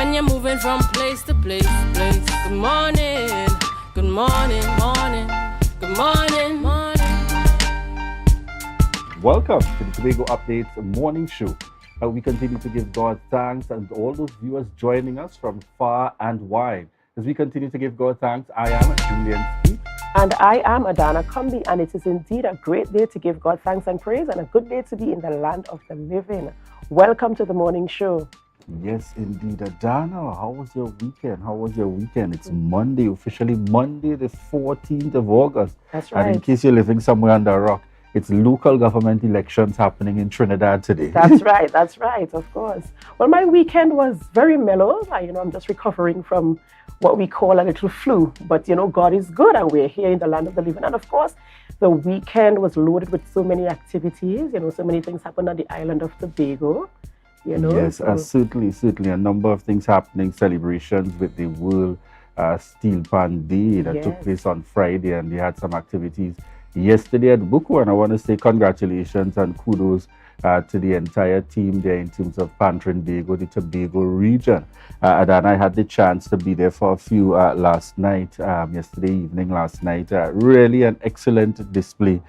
when you're moving from place to place. Good morning, good morning, morning, good morning, morning. Welcome to the Tobago Updates morning show. We continue to give God thanks and all those viewers joining us from far and wide. As we continue to give God thanks, I am Julian Speak. And I am Adana Kumbi, and it is indeed a great day to give God thanks and praise and a good day to be in the land of the living. Welcome to the morning show. Yes, indeed. Adana, how was your weekend? It's Monday, officially Monday, the 14th of August. That's right. And in case you're living somewhere under a rock, it's local government elections happening in Trinidad today. That's right, of course. Well, my weekend was very mellow. I'm just recovering from what we call a little flu. But, God is good and we're here in the land of the living. And of course, the weekend was loaded with so many activities. So many things happened on the island of Tobago. Yes, certainly. A number of things happening. Celebrations with the World Steel Pan Day that took place on Friday, and they had some activities yesterday at Buku, and I want to say congratulations and kudos to the entire team there in terms of Pan Trinbago, the Tobago region. And I had the chance to be there for a few yesterday evening, last night. Really an excellent display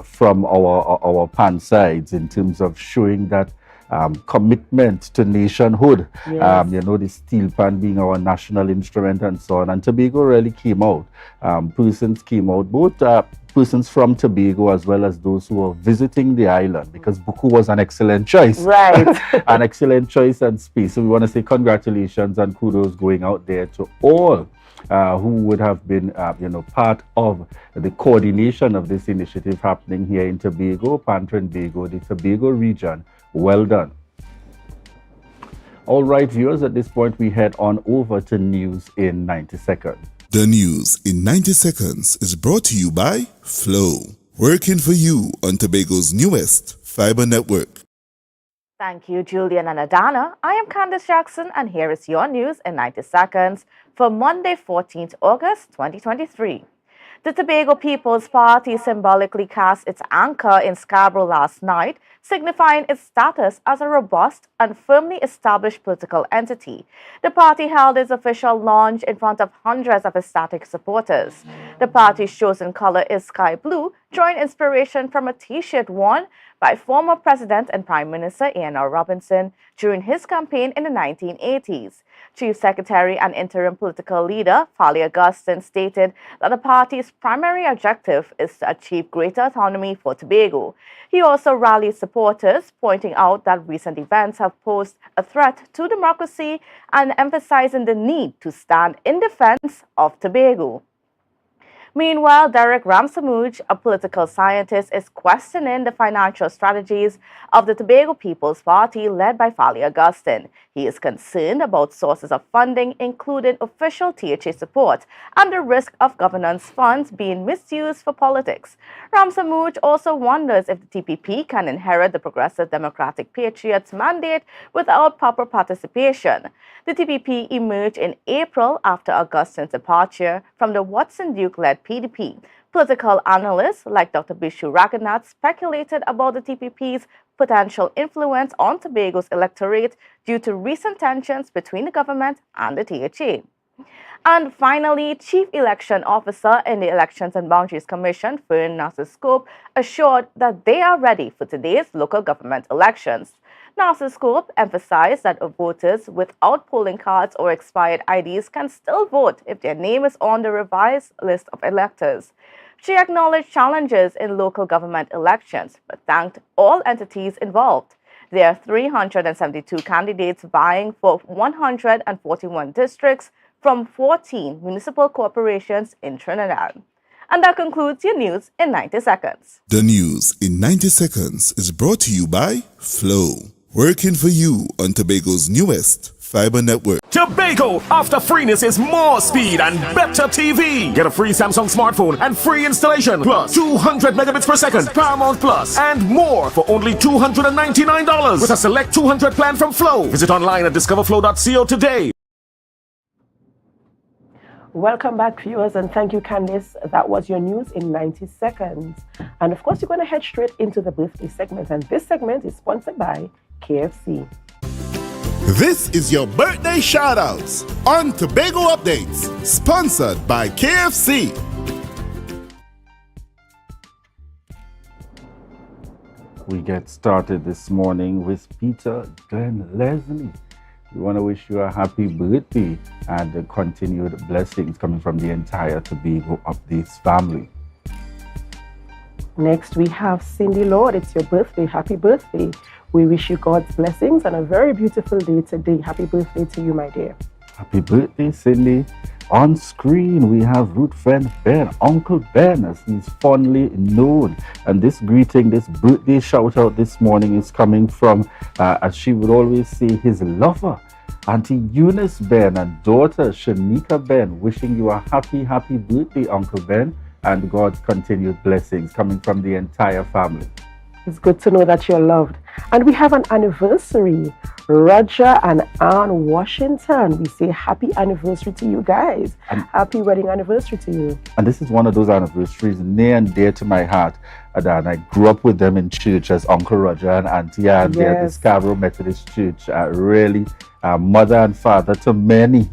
from our Pan sides in terms of showing that commitment to nationhood. Yes. The steel pan being our national instrument and so on. And Tobago really came out. Persons came out, both persons from Tobago as well as those who were visiting the island, because Buku was an excellent choice. Right. An excellent choice and space. So we want to say congratulations and kudos going out there to all who would have been, part of the coordination of this initiative happening here in Tobago, Pan Trinbago, the Tobago region. Well done. All right, viewers, at this point we head on over to news in 90 seconds. The news in 90 seconds is brought to you by Flow, working for you on Tobago's newest fiber network. Thank you, Julian and Adana. I am Candice Jackson, and here is your news in 90 seconds for Monday, 14th August 2023. The Tobago People's Party symbolically cast its anchor in Scarborough last night, signifying its status as a robust and firmly established political entity. The party held its official launch in front of hundreds of ecstatic supporters. The party's chosen color is sky blue, drawing inspiration from a T-shirt worn by former President and Prime Minister A.N.R. Robinson during his campaign in the 1980s. Chief Secretary and interim political leader Fali Augustine stated that the party's primary objective is to achieve greater autonomy for Tobago. He also rallied supporters, pointing out that recent events have posed a threat to democracy and emphasizing the need to stand in defense of Tobago. Meanwhile, Derek Ramsamuj, a political scientist, is questioning the financial strategies of the Tobago People's Party led by Fali Augustine. He is concerned about sources of funding, including official THA support, and the risk of governance funds being misused for politics. Ramsamuj also wonders if the TPP can inherit the Progressive Democratic Patriots' mandate without proper participation. The TPP emerged in April after Augustine's departure from the Watson Duke-led PDP. Political analysts like Dr. Bishu Raghunath speculated about the TPP's potential influence on Tobago's electorate due to recent tensions between the government and the THA. And finally, Chief Election Officer in the Elections and Boundaries Commission, Fern Nasser-Scope, assured that they are ready for today's local government elections. Nasser-Scope emphasized that voters without polling cards or expired IDs can still vote if their name is on the revised list of electors. She acknowledged challenges in local government elections, but thanked all entities involved. There are 372 candidates vying for 141 districts from 14 municipal corporations in Trinidad. And that concludes your news in 90 seconds. The news in 90 seconds is brought to you by Flow, working for you on Tobago's newest fiber network. Tobago, after freeness is more speed and better TV. Get a free Samsung smartphone and free installation, plus 200 megabits per second, Paramount Plus, and more for only $299 with a select 200 plan from Flow. Visit online at discoverflow.co today. Welcome back, viewers, and thank you, Candice. That was your news in 90 seconds. And of course, you're going to head straight into the birthday segment. And this segment is sponsored by KFC. This is your birthday shoutouts on Tobago Updates, sponsored by KFC. We get started this morning with Peter Glenn Leslie. We want to wish you a happy birthday and continued blessings coming from the entire Tobago Updates family. Next, we have Cindy Lord. It's your birthday. Happy birthday. We wish you God's blessings and a very beautiful day today. Happy birthday to you, my dear. Happy birthday, Cindy. On screen, we have Ruth friend Ben, Uncle Ben, as he's fondly known. And this greeting, this birthday shout out this morning is coming from, as she would always say, his lover, Auntie Eunice Ben, and daughter Shanika Ben, wishing you a happy, happy birthday, Uncle Ben, and God's continued blessings coming from the entire family. It's good to know that you're loved. And we have an anniversary. Roger and Ann Washington. We say happy anniversary to you guys. And happy wedding anniversary to you. And this is one of those anniversaries near and dear to my heart. And I grew up with them in church as Uncle Roger and Auntie Ann. They're at the Scarborough Methodist Church. Really mother and father to many,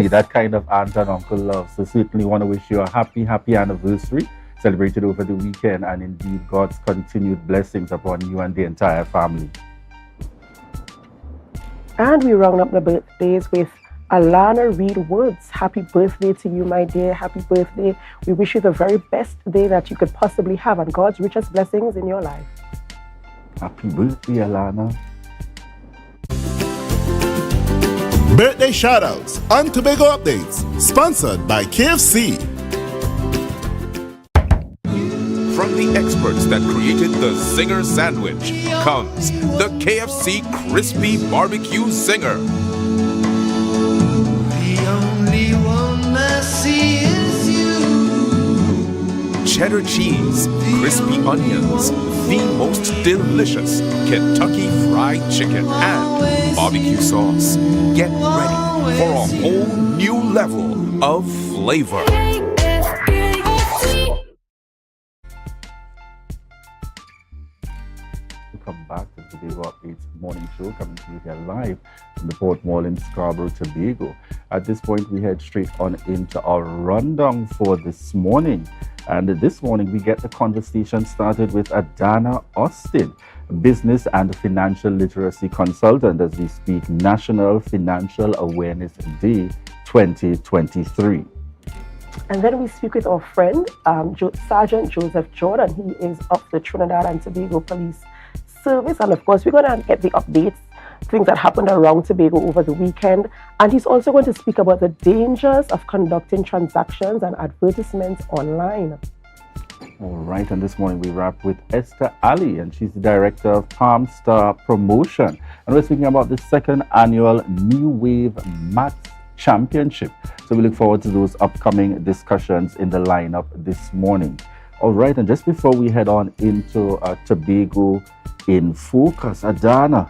that kind of aunt and uncle love. So certainly want to wish you a happy, happy anniversary. Celebrated over the weekend, and indeed God's continued blessings upon you and the entire family. And we round up the birthdays with Alana Reed Woods. Happy birthday to you, my dear. Happy birthday. We wish you the very best day that you could possibly have and God's richest blessings in your life. Happy birthday, Alana. Birthday shoutouts on Tobago Updates, sponsored by KFC. From the experts that created the Zinger sandwich comes the KFC Crispy Barbecue Zinger. The only one I see is you. Cheddar cheese, crispy onions, the most delicious Kentucky Fried Chicken, and barbecue sauce. Get ready for a whole new level of flavor. Welcome back to the Tobago Updates morning show, coming to you here live from the Port Mall in Scarborough, Tobago. At this point, we head straight on into our rundown for this morning. And this morning, we get the conversation started with Adana Austin, business and financial literacy consultant, as we speak National Financial Awareness Day 2023. And then we speak with our friend, Sergeant Joseph Jordan. He is of the Trinidad and Tobago Police Service. And of course, we're going to get the updates, things that happened around Tobago over the weekend. And he's also going to speak about the dangers of conducting transactions and advertisements online. All right, and this morning we wrap with Esther Ali, and she's the director of Palm Star Promotion. And we're speaking about the second annual New Wave Maths Championship. So we look forward to those upcoming discussions in the lineup this morning. All right, and just before we head on into Tobago in Focus, Adana,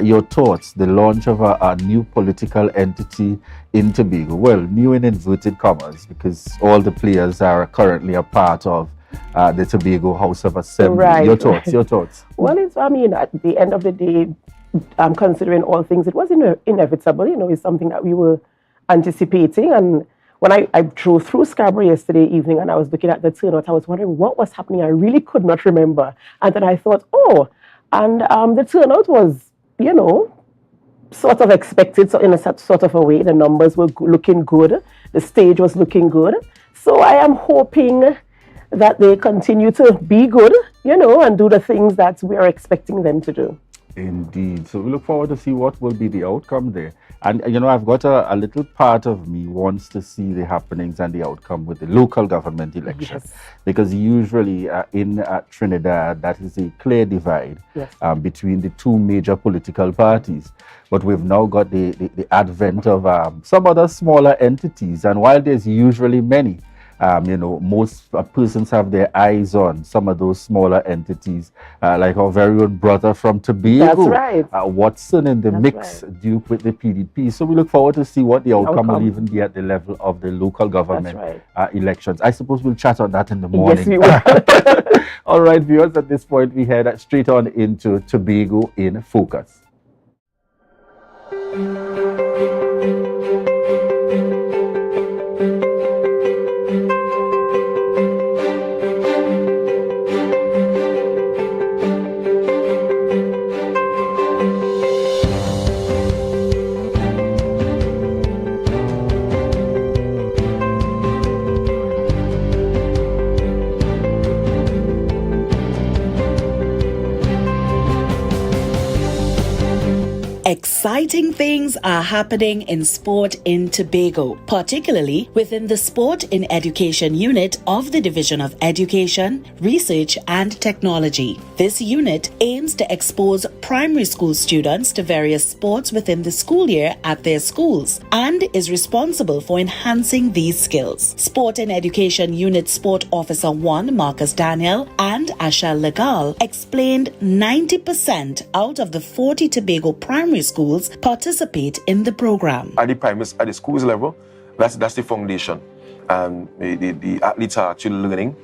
your thoughts, the launch of a new political entity in Tobago. Well, new in inverted commas, because all the players are currently a part of the Tobago House of Assembly. Right. Your thoughts. Well, at the end of the day, considering all things, it was inevitable. It's something that we were anticipating. And when I drove through Scarborough yesterday evening and I was looking at the turnout, I was wondering what was happening. I really could not remember. And then I thought, the turnout was, sort of expected. So in a sort of a way, the numbers were looking good. The stage was looking good. So I am hoping that they continue to be good, and do the things that we are expecting them to do. Indeed. So we look forward to see what will be the outcome there. And, I've got a little part of me wants to see the happenings and the outcome with the local government election. Yes. Because usually in Trinidad, that is a clear divide between the two major political parties. But we've now got the advent of some other smaller entities. And while there's usually many, most persons have their eyes on some of those smaller entities, like our very own brother from Tobago. That's right. Watson in the mix, Duke with the PDP. So we look forward to see what the outcome will even be at the level of the local government elections. I suppose we'll chat on that in the morning. Yes, we will. All right, viewers, at this point, we head straight on into Tobago in Focus. Exciting things are happening in sport in Tobago, particularly within the Sport in Education unit of the Division of Education, Research and Technology. This unit aims to expose primary school students to various sports within the school year at their schools and is responsible for enhancing these skills. Sport in Education Unit Sport Officer 1 Marcus Daniel and Ashal Legal explained 90% out of the 40 Tobago primary schools participate in the program. At the schools level, that's the foundation. The athletes are actually learning.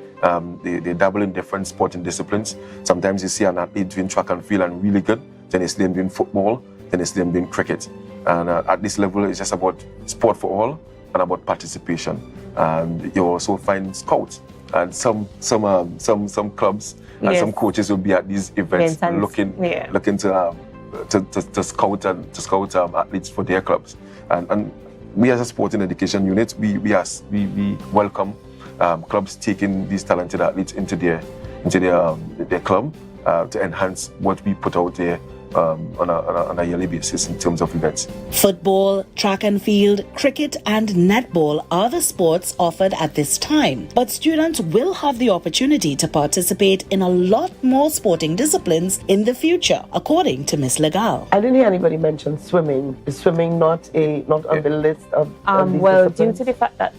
They dabble in different sporting disciplines. Sometimes you see an athlete doing track and field and really good. Then you see them doing football. Then you see them doing cricket. And at this level, it's just about sport for all and about participation. And you also find scouts and some clubs and some coaches will be at these events looking to scout athletes for their clubs. And we as a sport and education unit, we welcome clubs taking these talented athletes into their club to enhance what we put out there on a yearly basis in terms of events. Football, track and field, cricket and netball are the sports offered at this time, but students will have the opportunity to participate in a lot more sporting disciplines in the future, according to Ms. Legal. I didn't hear anybody mention swimming. Is swimming not on the list of these well, disciplines? due to the fact that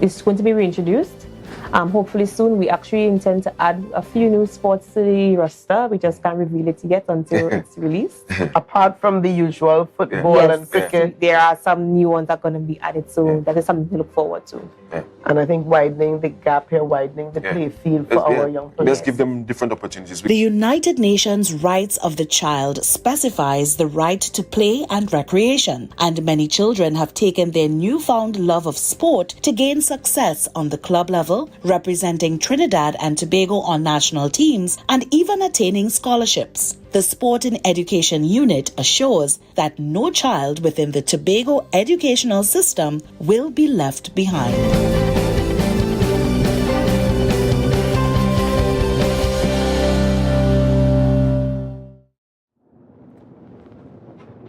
it's going to be reintroduced, hopefully soon we actually intend to add a few new sports to the roster. We just can't reveal it yet until it's released. Apart from the usual football and cricket, there are some new ones that are going to be added, so that is something to look forward to. And I think widening the gap here, widening the play field for our young players. Let's give them different opportunities. The United Nations Rights of the Child specifies the right to play and recreation, and many children have taken their newfound love of sport to gain success on the club level, representing Trinidad and Tobago on national teams, and even attaining scholarships. The Sport in Education unit assures that no child within the Tobago educational system will be left behind.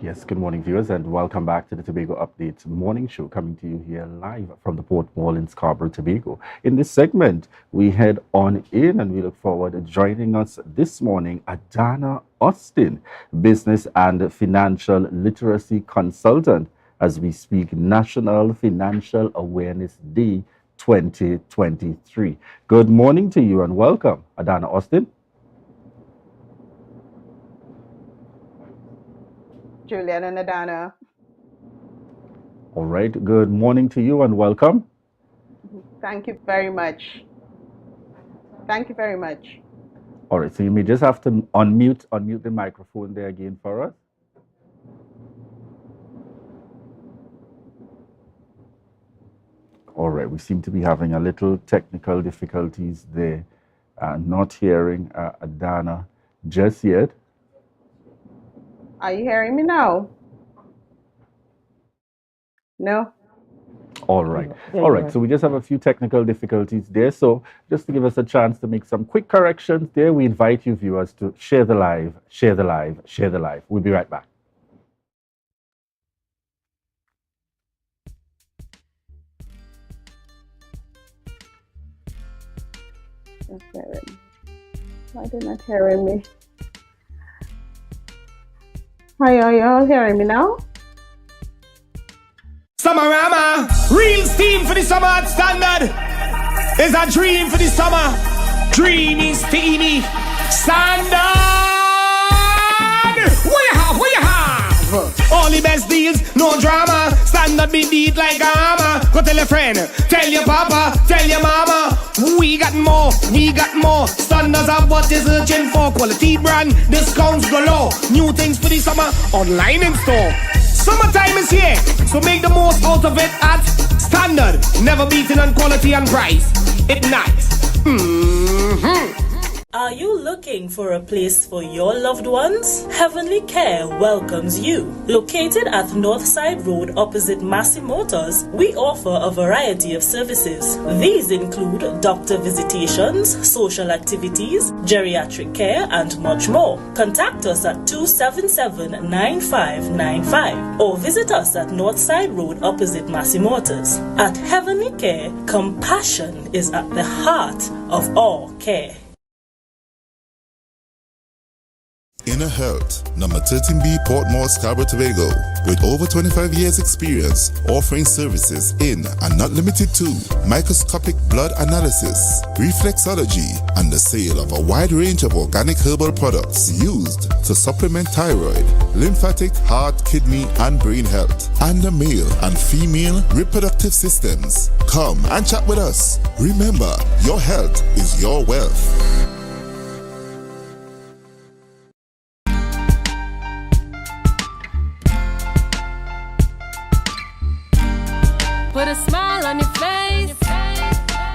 Yes, good morning, viewers, and welcome back to the Tobago Update morning show, coming to you here live from the Port Mall in Scarborough, Tobago. In this segment, we head on in and we look forward to joining us this morning, Adana Austin, business and financial literacy consultant, as we speak National Financial Awareness Day 2023. Good morning to you and welcome, Adana Austin. Julian and Adana. All right, good morning to you and welcome. Thank you very much. Thank you very much. All right, so you may just have to unmute the microphone there again for us. All right, we seem to be having a little technical difficulties there. Not hearing Adana just yet. Are you hearing me now? No? All right. All right. So we just have a few technical difficulties there. So just to give us a chance to make some quick corrections there, we invite you viewers to share the live, share the live, share the live. We'll be right back. Why they're not hearing me? Hi, are you all hearing me now? Summerama, real steam for the summer at standard. There's a dream for the summer. Dreamy, steamy, standard. What you have? All the best deals, no drama. Standard be beat like a hammer. Go tell your friend, tell your papa, tell your mama. We got more. Standards are what is searching for. Quality brand, discounts galore. New things for the summer, online in store. Summertime is here, so make the most out of it at Standard. Never beating on quality and price. It nice. Are you looking for a place for your loved ones? Heavenly Care welcomes you. Located at Northside Road opposite Massey Motors, we offer a variety of services. These include doctor visitations, social activities, geriatric care, and much more. Contact us at 277-9595 or visit us at Northside Road opposite Massey Motors. At Heavenly Care, compassion is at the heart of all care. Inner Health, number 13B, Portmore, Scarborough, Tobago, with over 25 years experience offering services in and not limited to microscopic blood analysis, reflexology, and the sale of a wide range of organic herbal products used to supplement thyroid, lymphatic, heart, kidney, and brain health, and the male and female reproductive systems. Come and chat with us. Remember, your health is your wealth. Put a smile on your face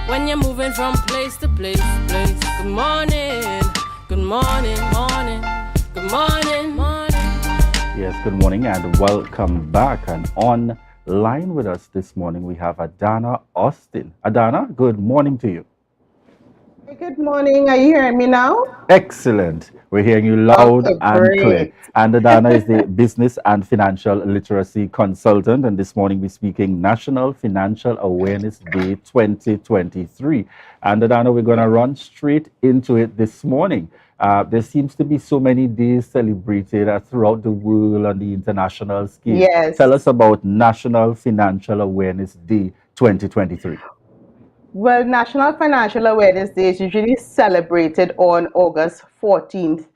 when you're moving from place to place. Good morning, good morning, morning, good morning, morning. Yes, good morning and welcome back. And online with us this morning we have Adana Austin. Adana, good morning to you. Good morning. Are you hearing me now? Excellent. We're hearing you loud Okay, and clear. great. And Adana is the Business and Financial Literacy Consultant. And this morning we're speaking National Financial Awareness Day 2023. And Adana, we're going to run straight into it this morning. There seems to be so many days celebrated throughout the world on the international scale. Yes. Tell us about National Financial Awareness Day 2023. Well, National Financial Awareness Day is usually celebrated on August 14th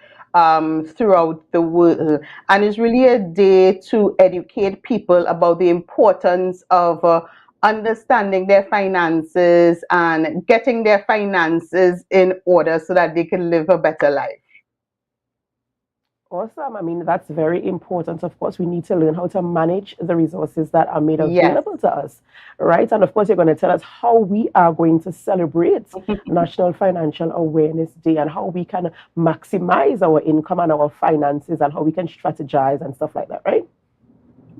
throughout the world. And it's really a day to educate people about the importance of understanding their finances and getting their finances in order so that they can live a better life. Awesome. I mean, that's very important. Of course, we need to learn how to manage the resources that are made Yes. available to us, right? And of course, you're going to tell us how we are going to celebrate National Financial Awareness Day and how we can maximize our income and our finances and how we can strategize and stuff like that, right?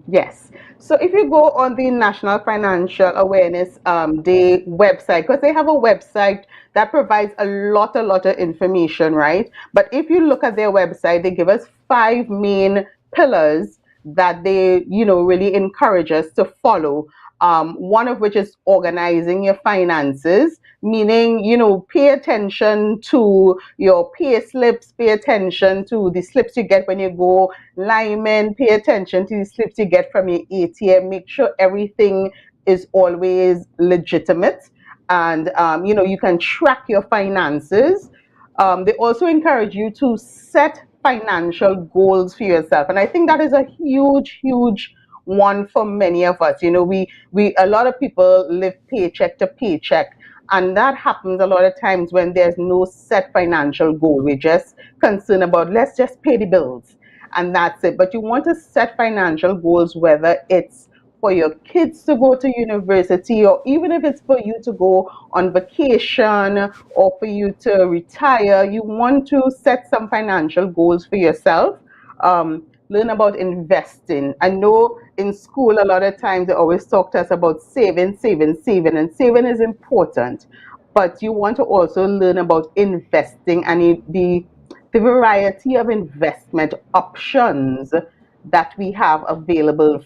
Yes. So if you go on the National Financial Awareness Day website, because they have a website that provides a lot of information, right? But if you look at their website, they give us 5 main pillars that they, really encourage us to follow. One of which is organizing your finances, meaning, pay attention to your pay slips, pay attention to the slips you get when you go lineman, pay attention to the slips you get from your ATM, make sure everything is always legitimate and, you can track your finances. They also encourage you to set financial goals for yourself. And I think that is a huge one for many of us. We a lot of people live paycheck to paycheck, and that happens a lot of times when there's no set financial goal. We're just concerned about let's just pay the bills and that's it. But you want to set financial goals, whether it's for your kids to go to university, or even if it's for you to go on vacation or for you to retire. You want to set some financial goals for yourself. Learn about investing. I know in school a lot of times they always talk to us about saving, and saving is important. But you want to also learn about investing and the variety of investment options that we have available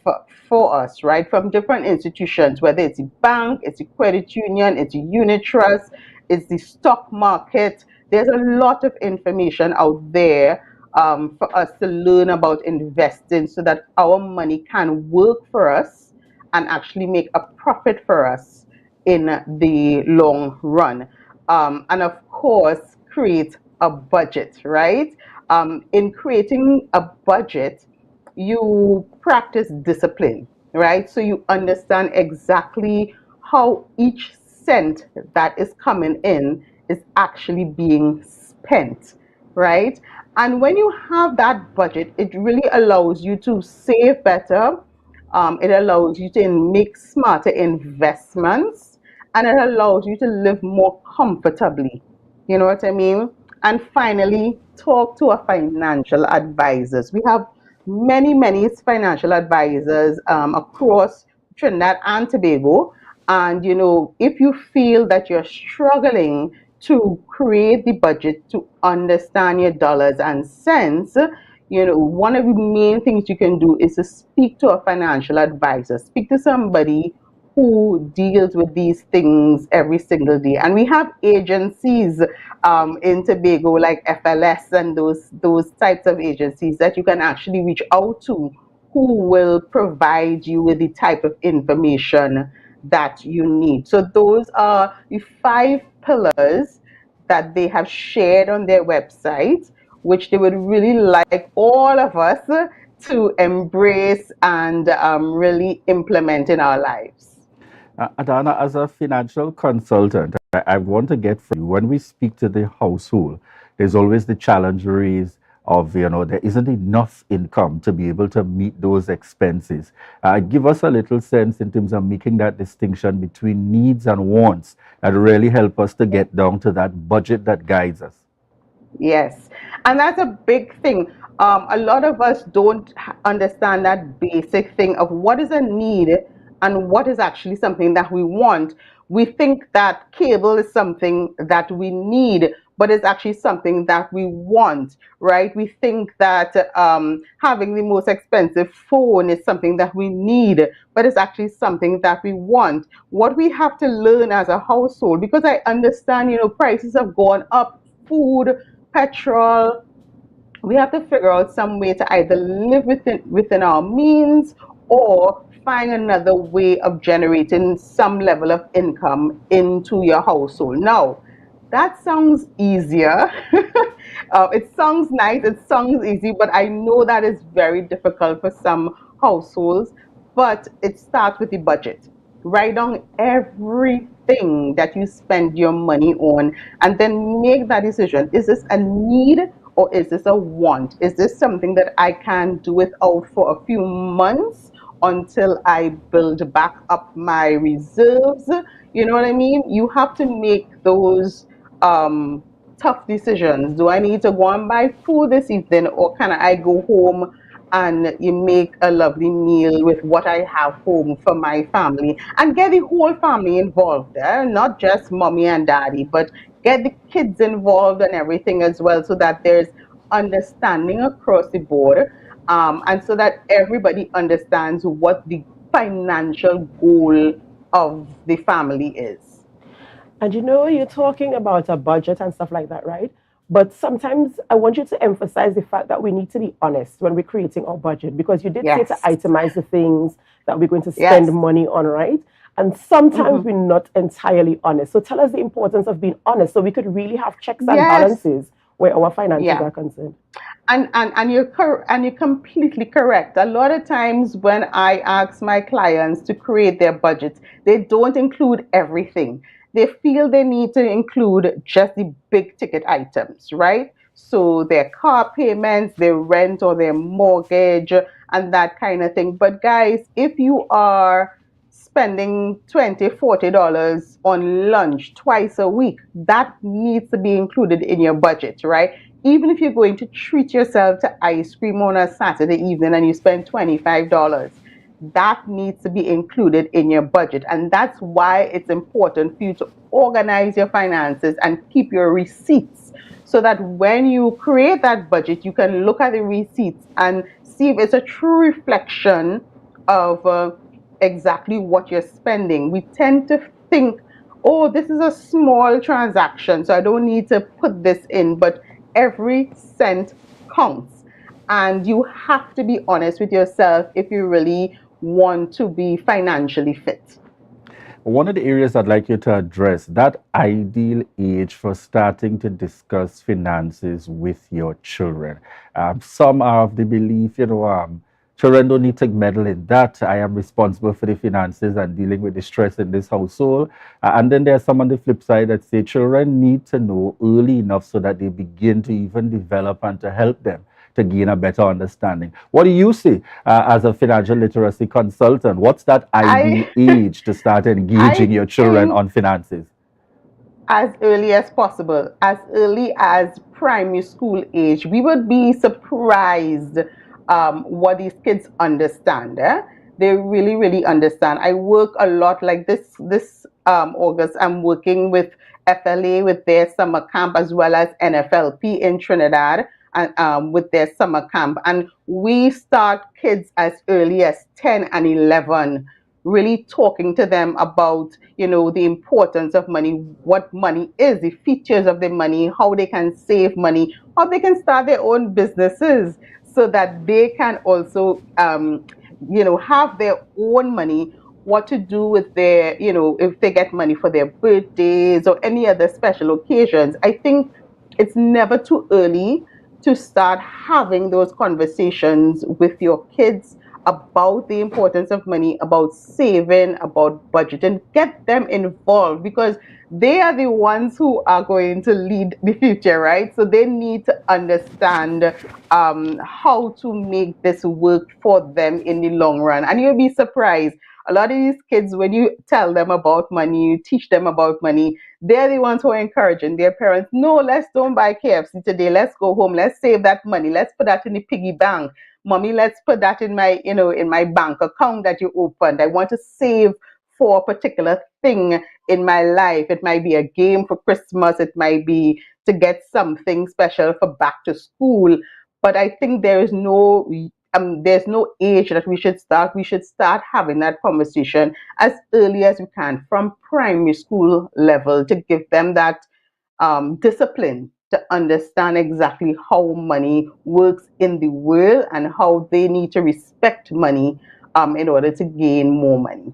for us, right? From different institutions, whether it's a bank, it's a credit union, it's a unit trust, it's the stock market. There's a lot of information out there for us to learn about investing so that our money can work for us and actually make a profit for us in the long run. And of course, create a budget, right? In creating a budget, you practice discipline, right? So you understand exactly how each cent that is coming in is actually being spent, right? And when you have that budget, it really allows you to save better. It allows you to make smarter investments, and it allows you to live more comfortably. You know what I mean? And finally, talk to a financial advisors. We have many financial advisors across Trinidad and Tobago. And if you feel that you're struggling to create the budget, to understand your dollars and cents, one of the main things you can do is to speak to a financial advisor. Speak to somebody who deals with these things every single day. And we have agencies in Tobago like FLS and those types of agencies that you can actually reach out to, who will provide you with the type of information that you need. So those are the 5 pillars that they have shared on their website, which they would really like all of us to embrace and really implement in our lives. Adana, as a financial consultant, I want to get from you, when we speak to the household, there's always the challenge raised of, there isn't enough income to be able to meet those expenses. Give us a little sense in terms of making that distinction between needs and wants that really help us to get down to that budget that guides us. Yes, and that's a big thing. A lot of us don't understand that basic thing of what is a need and what is actually something that we want. We think that cable is something that we need, but it's actually something that we want, right? We think that having the most expensive phone is something that we need, but it's actually something that we want. What we have to learn as a household, because I understand, prices have gone up, food, petrol, we have to figure out some way to either live within our means or find another way of generating some level of income into your household. Now, that sounds easier. It sounds nice, it sounds easy, but I know that is very difficult for some households. But it starts with the budget. Write down everything that you spend your money on and then make that decision. Is this a need or is this a want? Is this something that I can do without for a few months until I build back up my reserves? You know what I mean? You have to make those tough decisions. Do I need to go and buy food this evening, or can I go home and you make a lovely meal with what I have home for my family, and get the whole family involved there, not just mommy and daddy, but get the kids involved and everything as well, so that there's understanding across the board, and so that everybody understands what the financial goal of the family is. And you're talking about a budget and stuff like that, right? But sometimes I want you to emphasize the fact that we need to be honest when we're creating our budget, because you did say to itemize the things that we're going to spend money on, right? And sometimes we're not entirely honest. So tell us the importance of being honest so we could really have checks and balances where our finances are concerned. And you're completely correct. A lot of times when I ask my clients to create their budgets, they don't include everything. They feel they need to include just the big ticket items, right? So their car payments, their rent or their mortgage and that kind of thing. But guys, if you are spending $20, $40 on lunch twice a week, that needs to be included in your budget, right? Even if you're going to treat yourself to ice cream on a Saturday evening and you spend $25, that needs to be included in your budget. And that's why it's important for you to organize your finances and keep your receipts, so that when you create that budget, you can look at the receipts and see if it's a true reflection of exactly what you're spending. We tend to think, oh, this is a small transaction, so I don't need to put this in, but every cent counts. And you have to be honest with yourself if you really want to be financially fit. One of the areas I'd like you to address, that ideal age for starting to discuss finances with your children. Some are of the belief, children don't need to meddle in that. I am responsible for the finances and dealing with the stress in this household. And then there's some on the flip side that say children need to know early enough so that they begin to even develop and to help them to gain a better understanding. What do you say as a financial literacy consultant? What's that ideal age to start engaging your children on finances? as early as possible, as early as primary school age. We would be surprised what these kids understand. They really, really understand. I work a lot like this August. I'm working with FLA with their summer camp as well as NFLP in Trinidad and with their summer camp. And we start kids as early as 10 and 11 really talking to them about, the importance of money, what money is, the features of the money, how they can save money, how they can start their own businesses so that they can also, have their own money, what to do with their, if they get money for their birthdays or any other special occasions. I think it's never too early to start having those conversations with your kids about the importance of money, about saving, about budgeting. Get them involved because they are the ones who are going to lead the future, right? So they need to understand how to make this work for them in the long run. And you'll be surprised. A lot of these kids, when you tell them about money, you teach them about money, they're the ones who are encouraging their parents. No, let's don't buy KFC today. Let's go home. Let's save that money. Let's put that in the piggy bank. Mommy, let's put that in my, in my bank account that you opened. I want to save for a particular thing in my life. It might be a game for Christmas. It might be to get something special for back to school. But I think there's no age that we should start. We should start having that conversation as early as we can from primary school level to give them that discipline to understand exactly how money works in the world and how they need to respect money in order to gain more money.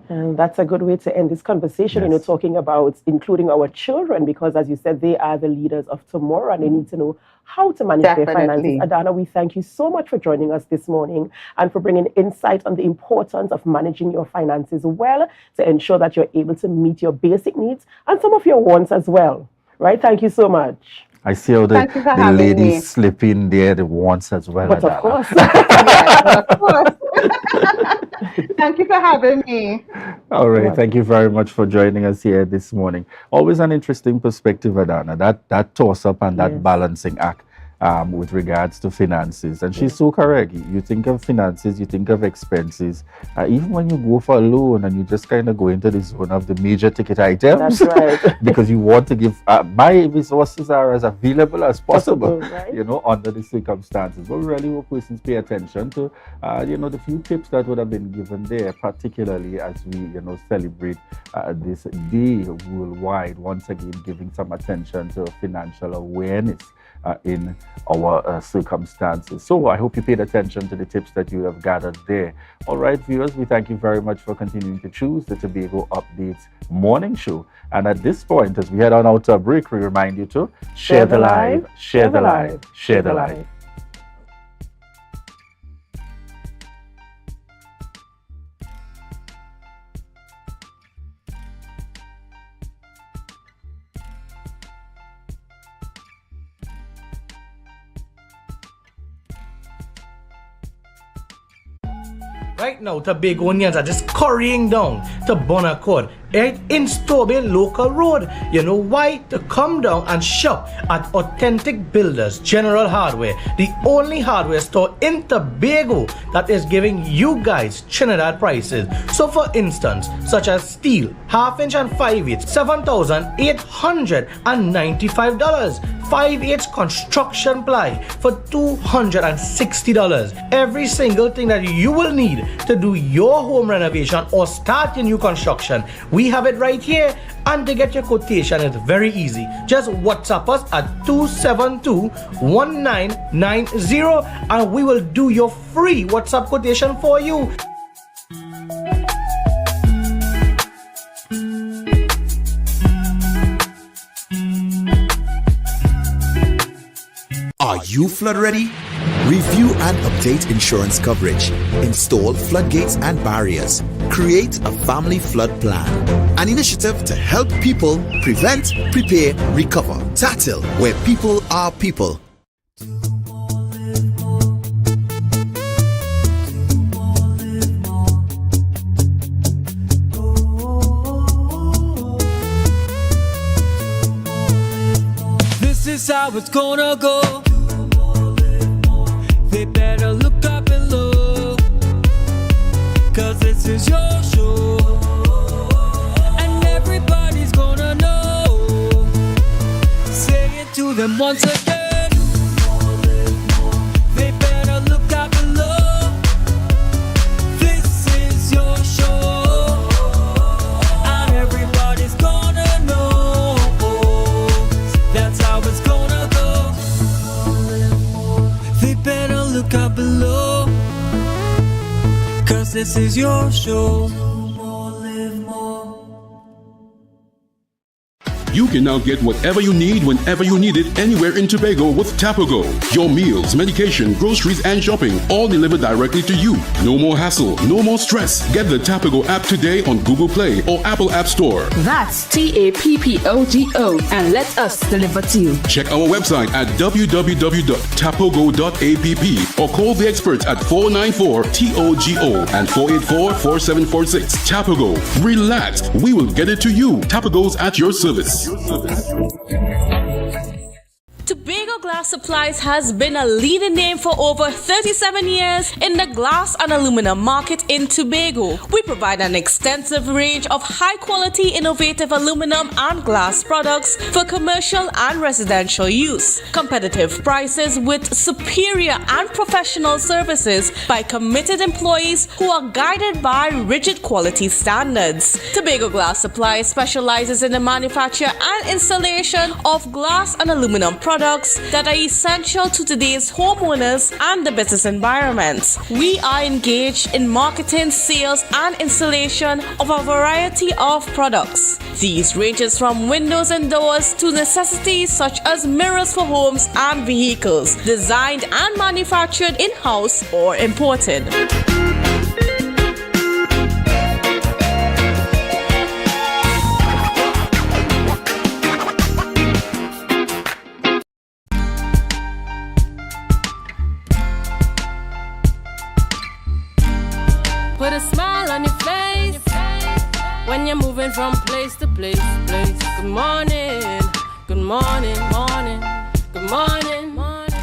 And that's a good way to end this conversation, Yes. talking about including our children, because as you said, they are the leaders of tomorrow and they need to know how to manage their finances. Definitely. Adana, we thank you so much for joining us this morning and for bringing insight on the importance of managing your finances well to ensure that you're able to meet your basic needs and some of your wants as well. Right? Thank you so much. I see how Thank you for the having ladies me. slip in there, the wants as well. But of Adana. course. Yes, of course. Thank you for having me. All right. Thank you very much for joining us here this morning. Always an interesting perspective, Adana, that toss-up and that balancing act with regards to finances. And she's so correct. You think of finances, you think of expenses. Even when you go for a loan and you just kind of go into the zone of the major ticket items. That's right. because you want to give, my resources are as available as possible, right? Under the circumstances. But we really hope persons pay attention to, the few tips that would have been given there, particularly as we, celebrate this day worldwide. Once again, giving some attention to financial awareness in our circumstances. So I hope you paid attention to the tips that you have gathered there. All right, viewers, we thank you very much for continuing to choose the Tobago Updates morning show. And at this point, as we head on out to a break, we remind you to share the live, share the live, share the live. Right now, Tobagonians are just scurrying down to Bonaccord, right in Stobie Local Road. You know why? To come down and shop at Authentic Builders General Hardware, the only hardware store in Tobago that is giving you guys Trinidad prices. So for instance, such as steel, half-inch and 5/8, $7,895. 5/8 construction ply for $260. Every single thing that you will need to do your home renovation or start your new construction, we have it right here. And to get your quotation, it's very easy. Just WhatsApp us at 272-1990 and we will do your free WhatsApp quotation for you. Are you flood ready? Review and update insurance coverage. Install floodgates and barriers. Create a family flood plan. An initiative to help people prevent, prepare, recover. TATIL, where people are people. is how it's gonna go. They better look up below, 'cause this is your show, and everybody's gonna know. Say it to them once again. They better look up below. This is your show, and everybody's gonna know. That's how it's gonna go. They better look up below, 'cause this is your show. You can now get whatever you need whenever you need it anywhere in Tobago with Tobago. Your meals, medication, groceries, and shopping all delivered directly to you. No more hassle, no more stress. Get the Tobago app today on Google Play or Apple App Store. That's TAPPOGO, and let us deliver to you. Check our website at www.tapogo.app or call the experts at 494-TOGO and 484-4746. Tobago. Relax. We will get it to you. Tobago's at your service. Tobago Glass Supplies has been a leading name for over 37 years in the glass and aluminum market in Tobago. We provide an extensive range of high-quality, innovative aluminum and glass products for commercial and residential use. Competitive prices with superior and professional services by committed employees who are guided by rigid quality standards. Tobago Glass Supplies specializes in the manufacture and installation of glass and aluminum products that are essential to today's homeowners and the business environment. We are engaged in marketing, sales, and installation of a variety of products. These ranges from windows and doors to necessities such as mirrors for homes and vehicles, designed and manufactured in-house or imported. Put a smile on your face when you're moving from place to place. Good morning, good morning, morning, good morning, morning.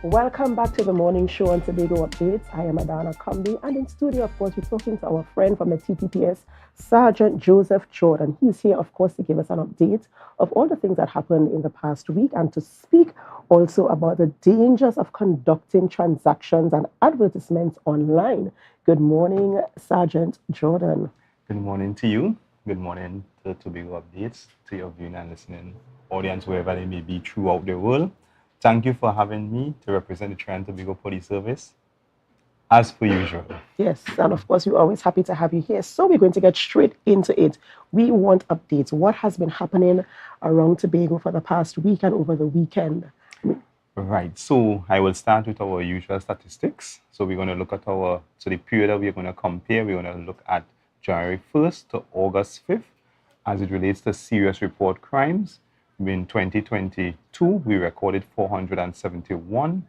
Welcome back to the morning show on Tobago Updates. I am Adana Kumbi, and in studio, of course, we're talking to our friend from the TPPS, Sergeant Joseph Jordan. He's here, of course, to give us an update of all the things that happened in the past week and to speak also about the dangers of conducting transactions and advertisements online. Good morning, Sergeant Jordan. Good morning to you. Good morning to Tobago Updates, to your viewing and listening audience, wherever they may be throughout the world. Thank you for having me to represent the Trinidad and Tobago Police Service, as per usual. Yes, and of course, we're always happy to have you here. So we're going to get straight into it. We want updates. What has been happening around Tobago for the past week and over the weekend? Right, so I will start with our usual statistics. So we're going to look at the period that we're going to compare, we're going to look at January 1st to August 5th as it relates to serious report crimes. In 2022, we recorded 471,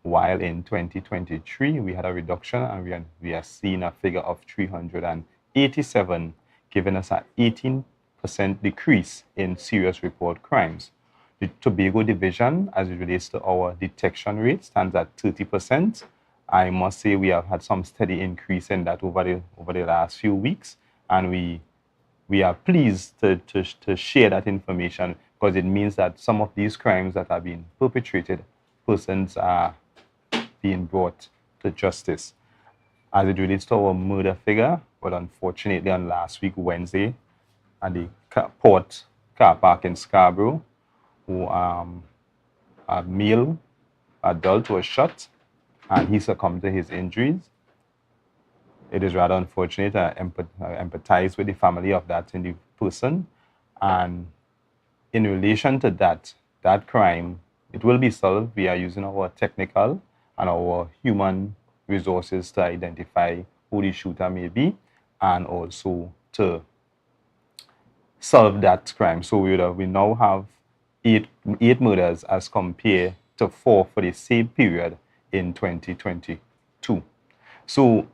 while in 2023, we had a reduction and we are seeing a figure of 387, giving us an 18% decrease in serious report crimes. The Tobago division, as it relates to our detection rate, stands at 30%. I must say we have had some steady increase in that over the last few weeks, and we are pleased to share that information because it means that some of these crimes that are being perpetrated, persons are being brought to justice. As it relates to our murder figure, but unfortunately on last week, Wednesday, at the port car park in Scarborough, a male adult was shot and he succumbed to his injuries. It is rather unfortunate. I empathize with the family of that person. And in relation to that crime, it will be solved. We are using our technical and our human resources to identify who the shooter may be and also to solve that crime. So we now have eight murders as compared to 4 for the same period in 2022. So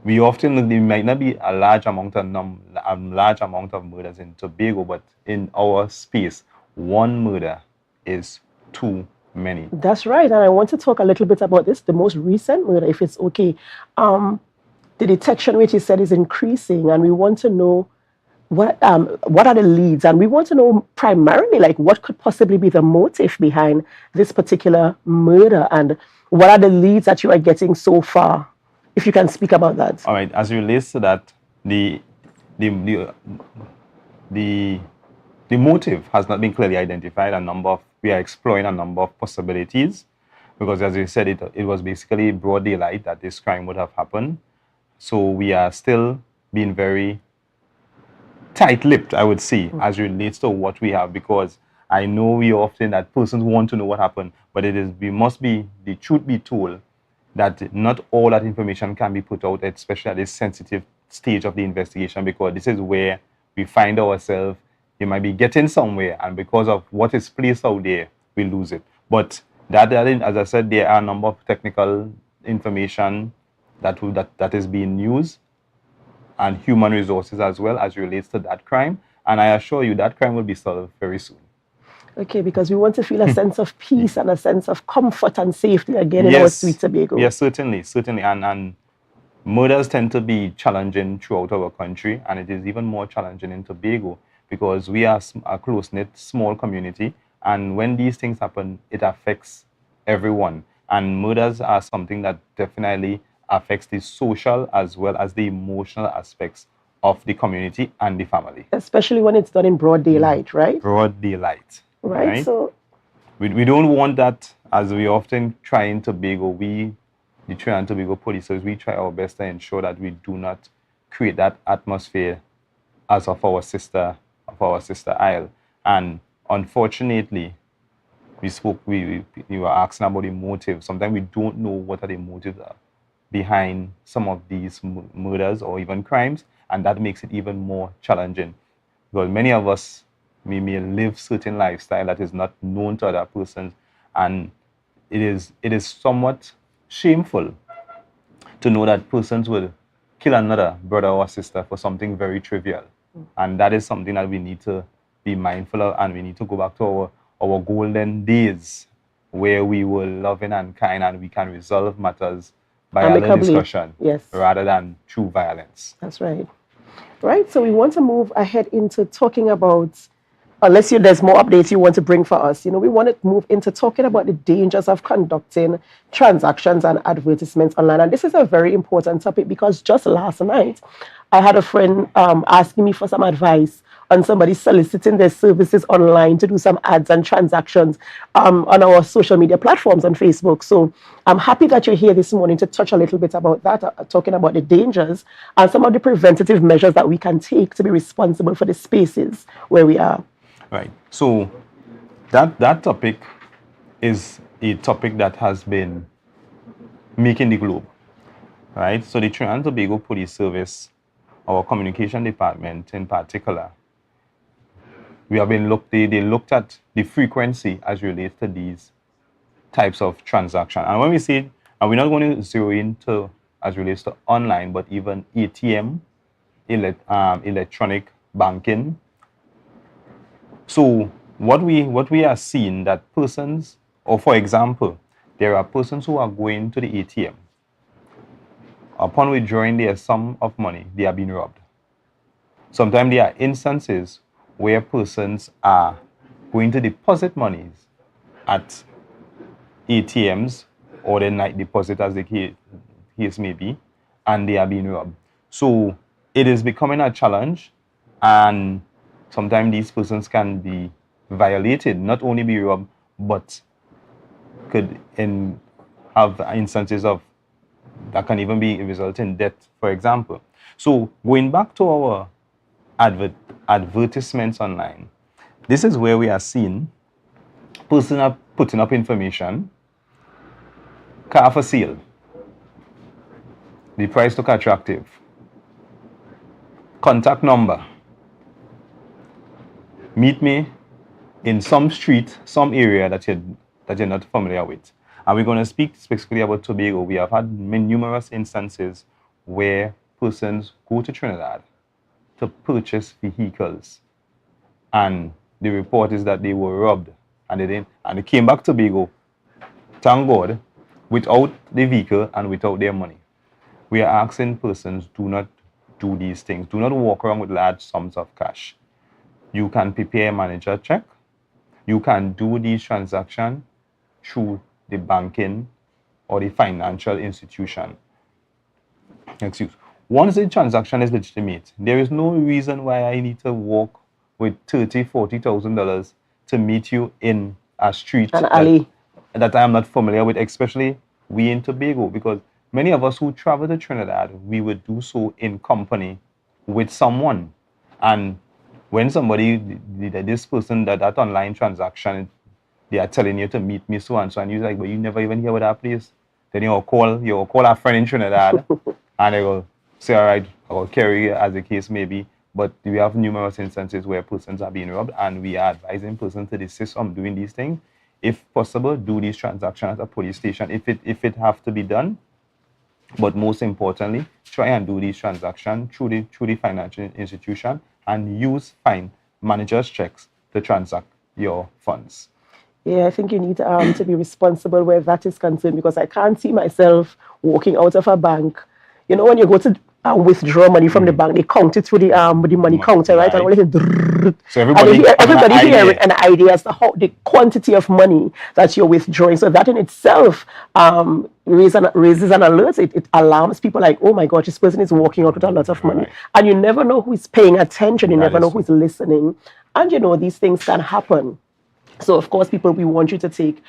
we often look, there might not be a large amount of murders in Tobago, but in our space, one murder is too many. That's right, and I want to talk a little bit about this, the most recent murder, if it's okay. The detection rate, you said, is increasing, and we want to know what are the leads, and we want to know primarily, like, what could possibly be the motive behind this particular murder, and what are the leads that you are getting so far, if you can speak about that. All right, as it relates to that, the motive has not been clearly identified. We are exploring a number of possibilities, because as you said, it was basically broad daylight that this crime would have happened. So we are still being very tight-lipped, I would say, as it relates to what we have, because I know we often that persons want to know what happened, but the truth be told, that not all that information can be put out, especially at this sensitive stage of the investigation, because this is where we find ourselves. You might be getting somewhere, and because of what is placed out there, we lose it. But that, as I said, there are a number of technical information that is being used, and human resources as well, as relates to that crime. And I assure you that crime will be solved very soon. Okay, because we want to feel a sense of peace and a sense of comfort and safety again in our sweet Tobago. Yes, certainly. And murders tend to be challenging throughout our country, and it is even more challenging in Tobago, because we are a close-knit, small community, and when these things happen, it affects everyone. And murders are something that definitely affects the social as well as the emotional aspects of the community and the family. Especially when it's done in broad daylight, right? Broad daylight. Right? So we don't want that, as we often try in Tobago, the Trinidad and Tobago police, we try our best to ensure that we do not create that atmosphere as of our sister isle. And unfortunately, you were asking about the motive. Sometimes we don't know what are the motives are behind some of these murders or even crimes, and that makes it even more challenging, because many of us may live certain lifestyle that is not known to other persons, and it is somewhat shameful to know that persons will kill another brother or sister for something very trivial. And that is something that we need to be mindful of, and we need to go back to our golden days where we were loving and kind, and we can resolve matters by other discussion, rather than through violence. That's right. Right, so we want to move ahead into talking about, unless there's more updates you want to bring for us, we want to move into talking about the dangers of conducting transactions and advertisements online. And this is a very important topic, because just last night, I had a friend asking me for some advice on somebody soliciting their services online to do some ads and transactions on our social media platforms on Facebook. So I'm happy that you're here this morning to touch a little bit about that, talking about the dangers and some of the preventative measures that we can take to be responsible for the spaces where we are. Right. So that topic is a topic that has been making the globe. Right. So the Trinidad and Tobago Police Service, our communication department in particular, they looked at the frequency as relates to these types of transactions. And when we say, and we're not going to zero into as relates to online, but even ATM, electronic banking. So what we are seeing that persons, or for example, there are persons who are going to the ATM. Upon withdrawing their sum of money, they are being robbed. Sometimes there are instances where persons are going to deposit monies at ATMs, or the night deposit, as the case may be, and they are being robbed. So it is becoming a challenge, and sometimes these persons can be violated, not only be robbed, but could have instances of that can even be result in death, for example. So going back to our advertisements online, this is where we are seeing persons are putting up information, car for sale, the price look attractive, contact number, meet me in some street, some area that you're not familiar with. And we're going to speak specifically about Tobago. We have had numerous instances where persons go to Trinidad to purchase vehicles, and the report is that they were robbed, and they came back to Tobago, thank God, without the vehicle and without their money. We are asking persons, do not do these things. Do not walk around with large sums of cash. You can prepare a manager check. You can do these transactions through the banking or the financial institution. Once the transaction is legitimate, there is no reason why I need to walk with $30,000-$40,000 to meet you in a street An alley that I am not familiar with, especially we in Tobago, because many of us who travel to Trinidad, we would do so in company with someone. And when somebody, this person, that online transaction, they are telling you to meet me so and so, and you're like, but you never even hear about that place. Then you'll call a friend in Trinidad, and they will say, all right, or carry as the case may be. But we have numerous instances where persons are being robbed, and we are advising persons to desist from doing these things. If possible, do these transactions at a police station if it have to be done. But most importantly, try and do these transactions through the financial institution and use managers' checks to transact your funds. Yeah, I think you need to be responsible where that is concerned, because I can't see myself walking out of a bank. You know, when you go to withdraw money from the bank, they count it through the money counter, right? And all so everybody hear an idea as to how the quantity of money that you're withdrawing. So that in itself raises an alert. It alarms people like, oh my God, this person is walking out with a lot of money. Right. And you never know who is paying attention. You never know who is listening. And you know, these things can happen. So, of course, people, we want you to take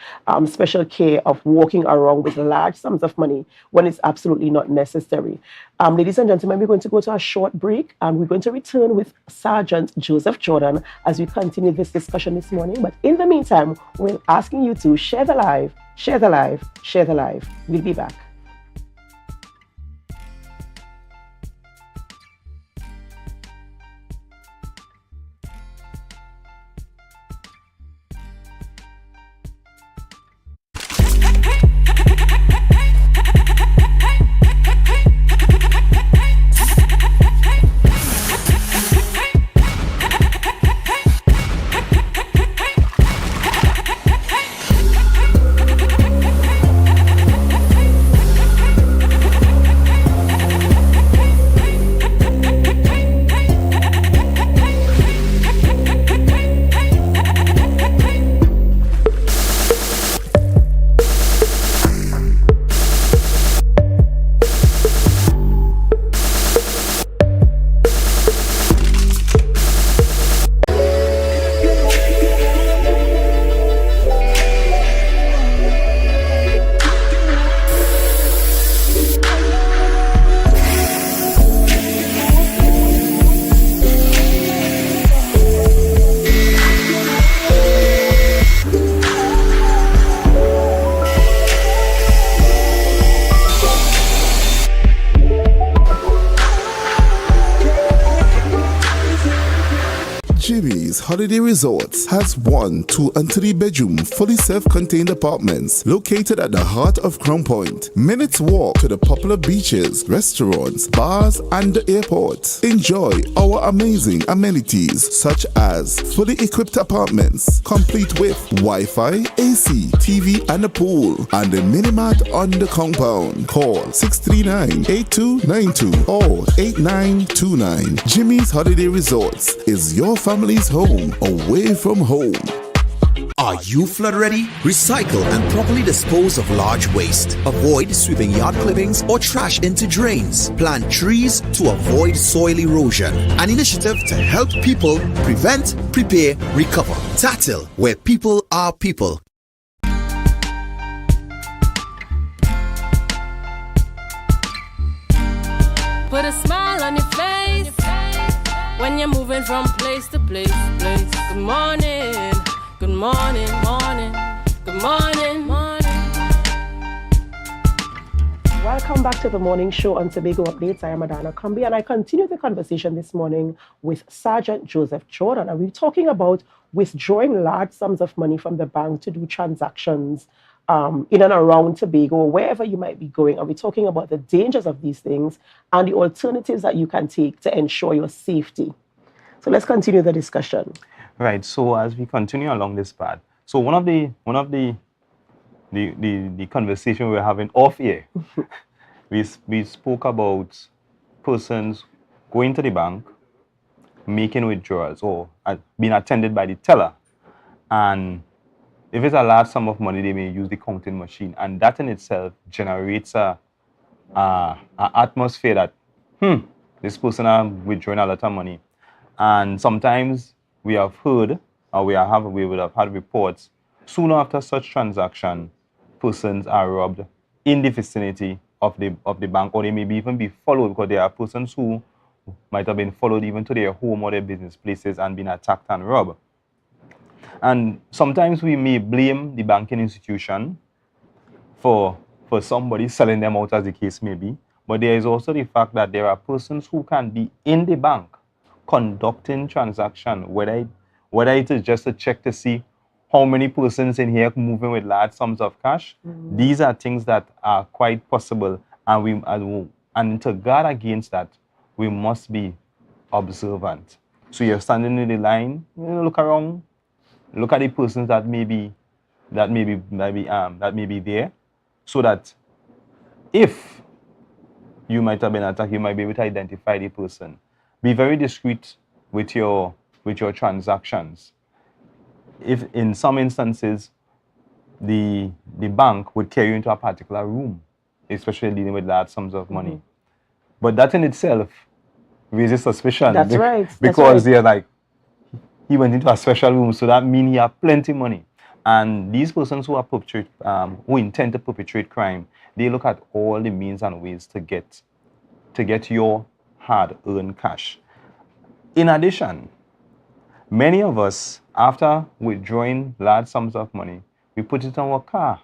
special care of walking around with large sums of money when it's absolutely not necessary. Ladies and gentlemen, we're going to go to a short break, and we're going to return with Sergeant Joseph Jordan as we continue this discussion this morning. But in the meantime, we're asking you to share the live, share the live, share the live. We'll be back. Holiday Resorts has 1, 2, and 3 bedroom, fully self-contained apartments located at the heart of Crown Point. Minutes walk to the popular beaches, restaurants, bars, and the airport. Enjoy our amazing amenities such as fully equipped apartments, complete with Wi-Fi, AC, TV, and a pool, and a mini-mart on the compound. Call 639-8292 or 8929. Jimmy's Holiday Resorts is your family's home, away from home. Are you flood ready? Recycle and properly dispose of large waste. Avoid sweeping yard clippings or trash into drains. Plant trees to avoid soil erosion. An initiative to help people prevent, prepare, recover. Tatil, where people are people. Put a smile on your face when you're moving from place to place. Good morning, good morning, morning, good morning, morning. Welcome back to the morning show on Tobago Updates. I am Adana Kambi, and I continue the conversation this morning with Sergeant Joseph Jordan, and we're talking about withdrawing large sums of money from the bank to do transactions in and around Tobago, or wherever you might be going, and we're talking about the dangers of these things and the alternatives that you can take to ensure your safety. So let's continue the discussion. Right. So as we continue along this path, so one of the conversation we were having off air, we spoke about persons going to the bank, making withdrawals, or being attended by the teller, and if it's a large sum of money, they may use the counting machine, and that in itself generates a atmosphere that this person are withdrawing a lot of money. And sometimes we have heard, or we would have had reports, soon after such transaction, persons are robbed in the vicinity of the bank, or they may even be followed, because there are persons who might have been followed even to their home or their business places and been attacked and robbed. And sometimes we may blame the banking institution for somebody selling them out, as the case may be. But there is also the fact that there are persons who can be in the bank conducting transaction, whether it is just a check to see how many persons in here moving with large sums of cash. These are things that are quite possible, and to guard against that, we must be observant. So you're standing in the line, look around, look at the persons that may be there, so that if you might have been attacked, you might be able to identify the person. Be very discreet with your transactions. If in some instances the bank would carry you into a particular room, especially dealing with large sums of money, but that in itself raises suspicion. That's right. Because they're like, he went into a special room, so that means he has plenty of money. And these persons who intend to perpetrate crime, they look at all the means and ways to get your hard-earned cash. In addition, many of us, after withdrawing large sums of money, we put it in our car,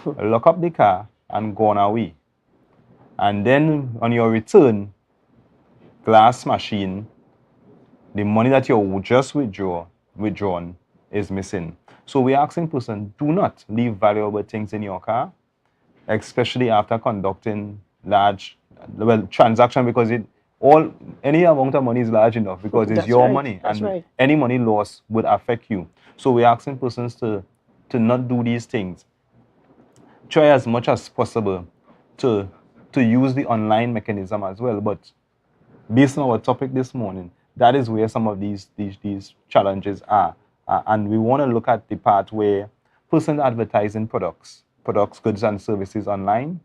lock up the car, and go on our way. And then on your return, glass machine, the money that you just withdrawn is missing. So we're asking person, do not leave valuable things in your car, especially after conducting large transaction, because any amount of money is large enough, because it's your money, and any money loss would affect you. So we're asking persons to not do these things. Try as much as possible to use the online mechanism as well. But based on our topic this morning, that is where some of these challenges are. And we want to look at the part where persons advertising products, goods and services online,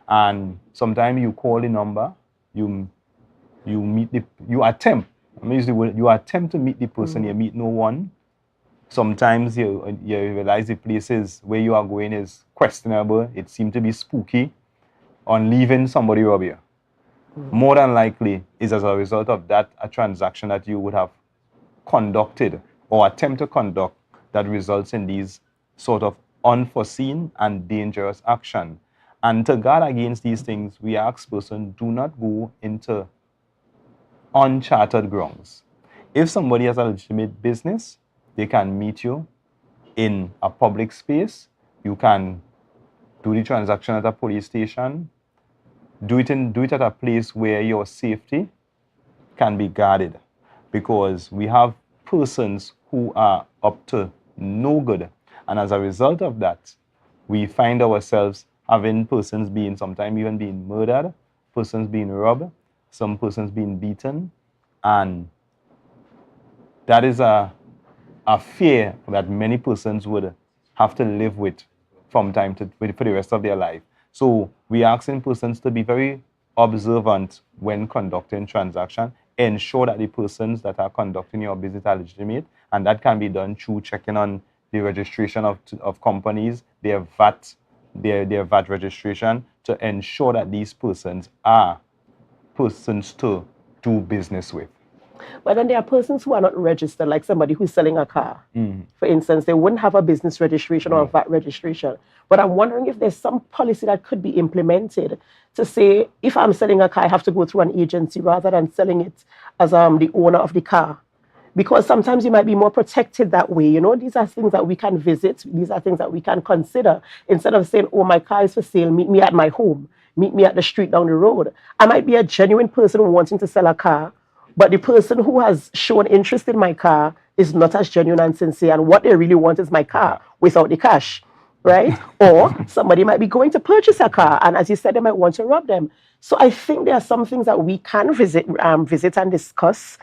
and sometimes you call the number, you attempt to meet the person, you meet no one. Sometimes you realize the places where you are going is questionable, it seems to be spooky. On leaving, somebody rob you. More than likely is as a result of that a transaction that you would have conducted or attempt to conduct that results in these sort of unforeseen and dangerous action. And to guard against these things, we ask persons, do not go into uncharted grounds. If somebody has a legitimate business, they can meet you in a public space. You can do the transaction at a police station. Do it at a place where your safety can be guarded, because we have persons who are up to no good, and as a result of that, we find ourselves having persons sometimes even being murdered, persons being robbed, some persons being beaten, and that is a fear that many persons would have to live with for the rest of their life. So we are asking persons to be very observant when conducting transaction. Ensure that the persons that are conducting your business are legitimate, and that can be done through checking on the registration of companies, their VAT registration, to ensure that these persons are persons to do business with. But then there are persons who are not registered, like somebody who's selling a car. For instance, they wouldn't have a business registration or a VAT registration. But I'm wondering if there's some policy that could be implemented to say, if I'm selling a car, I have to go through an agency rather than selling it as the owner of the car. because sometimes you might be more protected that way. You know, these are things that we can visit. These are things that we can consider instead of saying, oh, my car is for sale. Meet me at my home. Meet me at the street down the road. I might be a genuine person wanting to sell a car, but the person who has shown interest in my car is not as genuine and sincere. And what they really want is my car without the cash, right? Or somebody might be going to purchase a car. And as you said, they might want to rob them. So I think there are some things that we can visit and discuss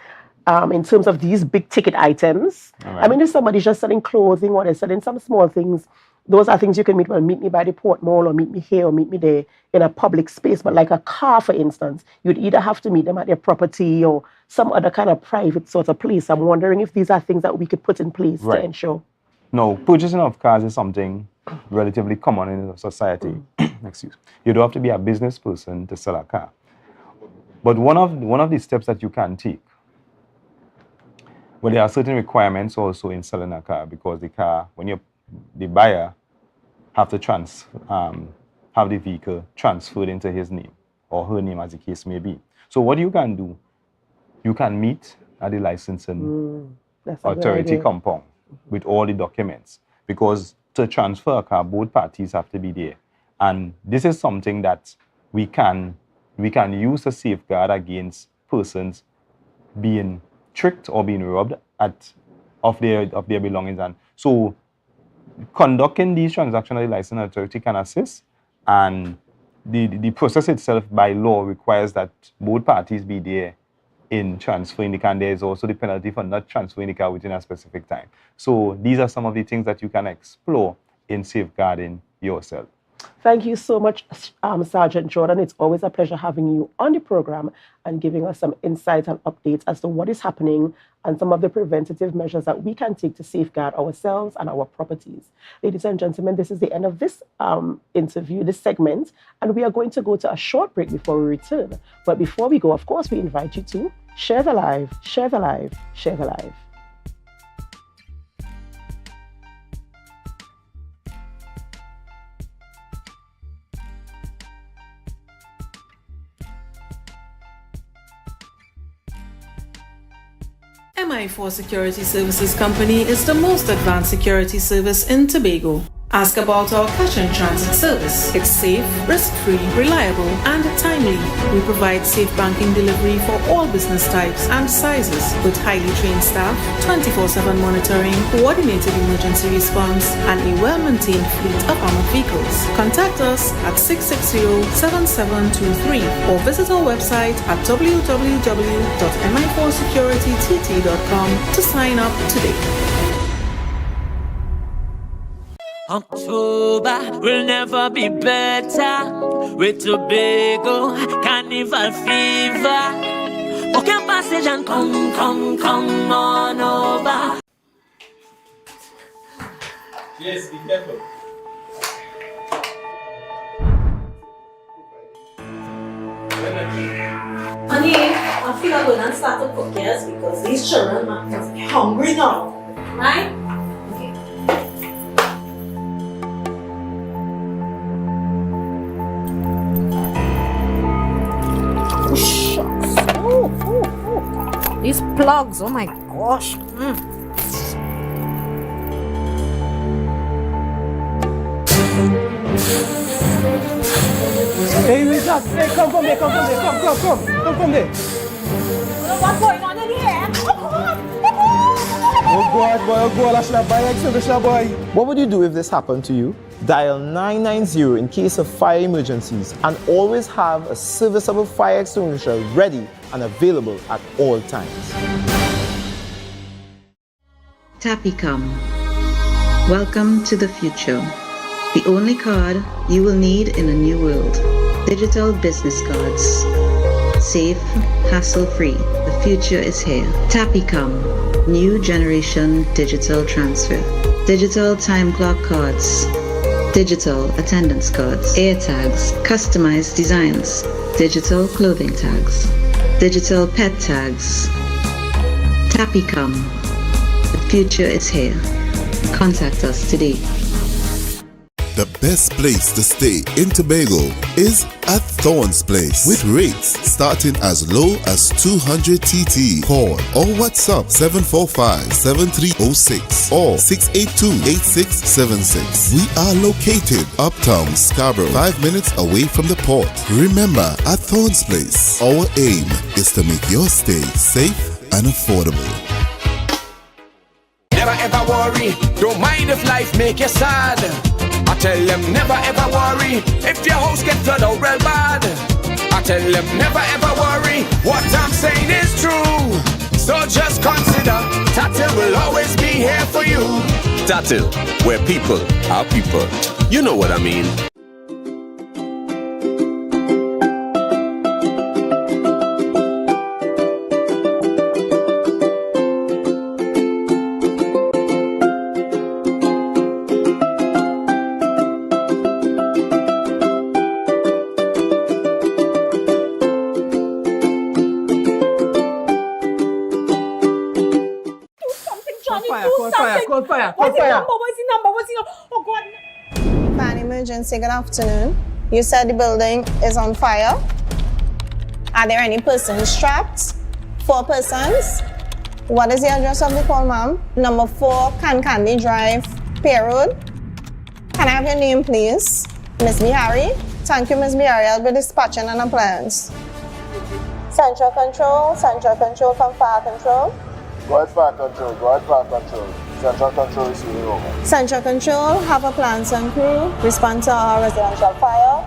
in terms of these big ticket items. Right. I mean, if somebody's just selling clothing or they're selling some small things, those are things you can meet. Well, meet me by the Port Mall or meet me here or meet me there in a public space. But like a car, for instance, you'd either have to meet them at their property or some other kind of private sort of place. I'm wondering if these are things that we could put in place to ensure. No, purchasing of cars is something relatively common in society. Excuse. You don't have to be a business person to sell a car. But one of the steps that you can take, well, there are certain requirements also in selling a car, because the car, when the buyer have to have the vehicle transferred into his name or her name, as the case may be. So what you can do, you can meet at the licensing authority compound with all the documents, because to transfer a car, both parties have to be there. And this is something that we can use to safeguard against persons being tricked or being robbed of their belongings. And so conducting these transactions at the licensing authority can assist, and the process itself by law requires that both parties be there in transferring the car. And there is also the penalty for not transferring the car within a specific time. So these are some of the things that you can explore in safeguarding yourself. Thank you so much, Sergeant Jordan. It's always a pleasure having you on the program and giving us some insights and updates as to what is happening and some of the preventative measures that we can take to safeguard ourselves and our properties. Ladies and gentlemen, this is the end of this interview, this segment, and we are going to go to a short break before we return. But before we go, of course, we invite you to share the live, share the live, share the live. MI4 Security Services Company is the most advanced security service in Tobago. Ask about our cash and transit service. It's safe, risk-free, reliable, and timely. We provide safe banking delivery for all business types and sizes with highly trained staff, 24/7 monitoring, coordinated emergency response, and a well-maintained fleet of armored vehicles. Contact us at 660-7723 or visit our website at www.mi4securitytt.com to sign up today. October will never be better with Tobago Carnival fever. Okay, passage and come on over. Yes, be careful. Honey, I feel I'm going to start to cook, yes, because these children must be hungry now, right? These plugs, oh my gosh. Hey, relax. Hey, come from there. Come from there. What's going on in here? Oh God, boy. What would you do if this happened to you? Dial 990 in case of fire emergencies, and always have a serviceable fire extinguisher ready and available at all times. Tapicom. Welcome to the future. The only card you will need in a new world. Digital business cards. Safe, hassle-free. The future is here. Tapicom. New generation digital transfer. Digital time clock cards. Digital attendance cards, air tags, customized designs, digital clothing tags, digital pet tags. Tapicom. The future is here. Contact us today. The best place to stay in Tobago is at Thorns Place with rates starting as low as 200 TT. Call or WhatsApp 745-7306 or 682-8676. We are located uptown Scarborough, 5 minutes away from the port. Remember, at Thorns Place, our aim is to make your stay safe and affordable. Never ever worry, don't mind if life make you sad. I tell them never ever worry, if your house gets flooded out real bad. I tell them never ever worry, what I'm saying is true. So just consider, Tatil will always be here for you. Tatil, where people are people. You know what I mean. What's the number? Oh God. Fan emergency, good afternoon. You said the building is on fire. Are there any persons trapped? 4 persons. What is the address of the call, ma'am? Number 4, Candy Drive, Pier Road. Can I have your name, please? Miss Bihari. Thank you, Miss Bihari. I'll be dispatching an appliance. Central Control from Fire Control. Go ahead, Fire Control. Central Control is here over. Central Control, have a plans and crew. Respond to our residential fire.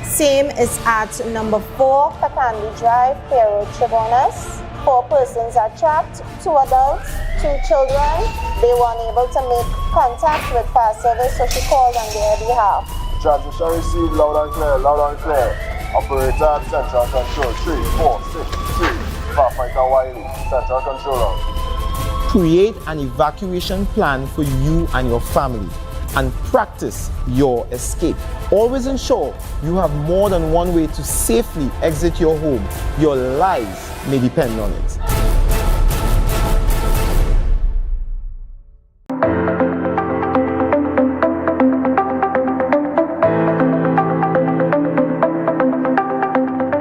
Same is at number 4, Candy Drive, Pier Road, Chabonas. 4 persons are trapped, 2 adults, 2 children. They were unable to make contact with fire service, so she called on their behalf. Transmission received loud and clear. Operator at Central Control, 3463. Firefighter Wiley, Central Controller. Create an evacuation plan for you and your family and practice your escape. Always ensure you have more than one way to safely exit your home. Your lives may depend on it.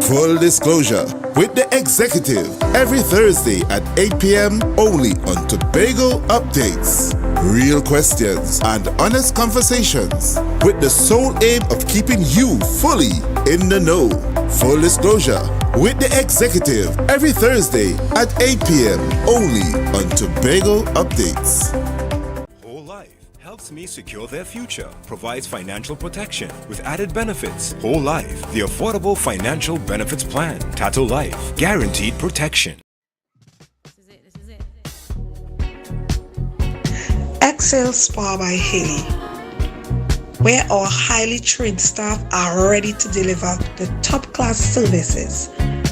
Full disclosure with the executive every Thursday at 8 p.m. only on Tobago Updates. Real questions and honest conversations with the sole aim of keeping you fully in the know. Full disclosure with the executive every Thursday at 8 p.m. only on Tobago Updates. Helps me secure their future, provides financial protection with added benefits. Whole Life, the affordable financial benefits plan. Tattoo Life, guaranteed protection. Excel Spa by Haley, where our highly trained staff are ready to deliver the top-class services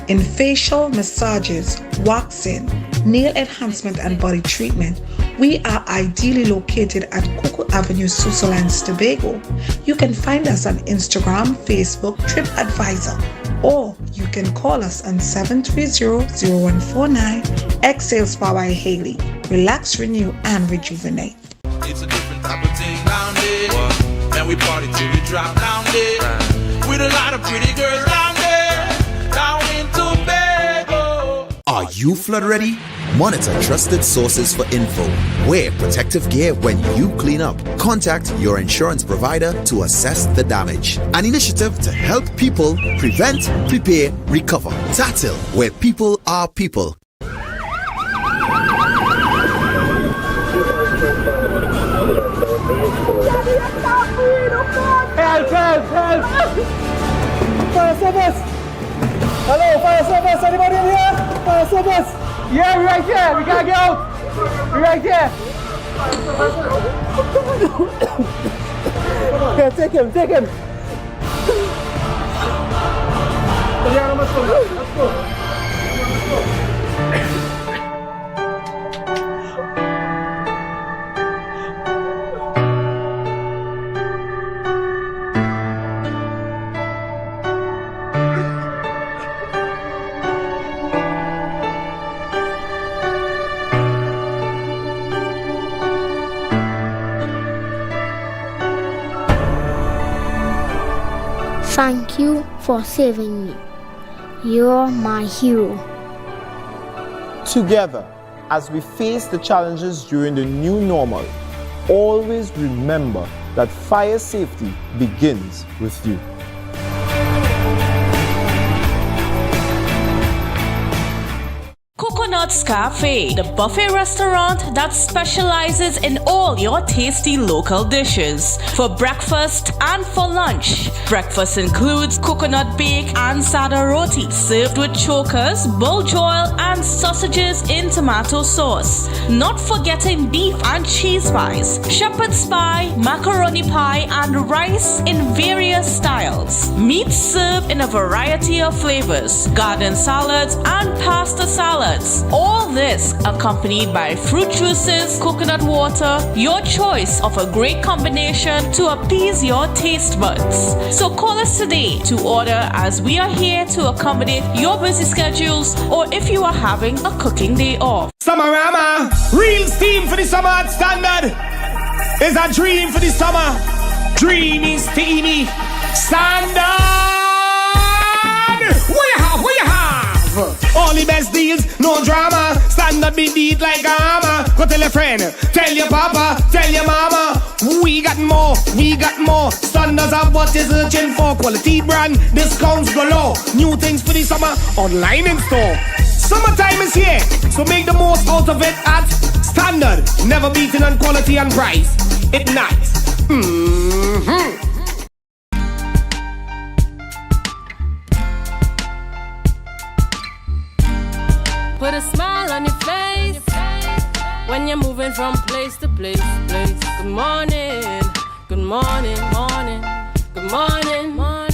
in facial massages, waxing, nail enhancement and body treatment. We are ideally located at Coco Avenue, Switzerland, Tobago. You can find us on Instagram, Facebook, TripAdvisor, or you can call us on 730-0149. Exhale Spa by Haley. Relax, renew, and rejuvenate. It's a different type of thing down there. And we party till we drop down there. With a lot of pretty girls down there. Down in Tobago. Are you flood ready? Monitor trusted sources for info. Wear protective gear when you clean up. Contact your insurance provider to assess the damage. An initiative to help people prevent, prepare, recover. Tatil, where people are people. Help! Fire service! Hello, fire service! Anybody in here? Fire service! Yeah, we're right here. We gotta get out. We're right here. Here, take him. Let's go. Thank you for saving me. You're my hero. Together, as we face the challenges during the new normal, always remember that fire safety begins with you. Coconut's Cafe, the buffet restaurant that specializes in all your tasty local dishes. For breakfast and for lunch. Breakfast includes coconut bake and sada roti, served with chokers, buljoil, and sausages in tomato sauce. Not forgetting beef and cheese pies, shepherd's pie, macaroni pie, and rice in various styles. Meat served in a variety of flavors, garden salads, and pasta salads. All this accompanied by fruit juices, coconut water, your choice of a great combination to appease your taste buds. So call us today to order, as we are here to accommodate your busy schedules, or if you are having a cooking day off. Summerama, real steam for the summer at standard. Is a dream for the summer. Dreamy, steamy, standard. What you have? What you have? All the best deals, no drama. Standard be beat like a hammer. Go tell a friend, tell your papa, tell your mama. We got more. Standards are what is searching for. Quality brand, discounts galore. New things for the summer, online in store. Summertime is here, so make the most out of it at Standard. Never beaten on quality and price. It nice. Put a smile on your face when you're moving from place to place. Good morning, good morning, morning, good morning, morning.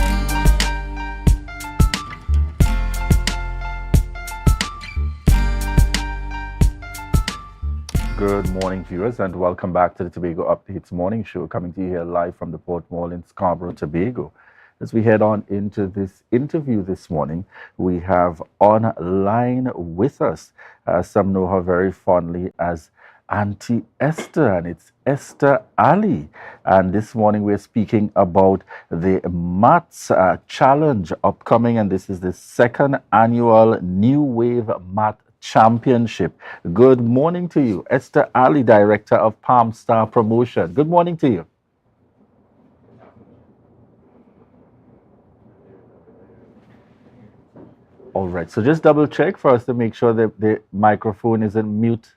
Good morning, viewers, and welcome back to the Tobago Updates Morning Show, coming to you here live from the Port Mall in Scarborough, Tobago. As we head on into this interview this morning, we have online with us, some know her very fondly as Auntie Esther, and it's Esther Ali. And this morning we're speaking about the Maths Challenge upcoming, and this is the second annual New Wave Math Championship. Good morning to you, Esther Ali, Director of Palm Star Promotion. Good morning to you. All right, so just double check for us to make sure that the microphone is in mute.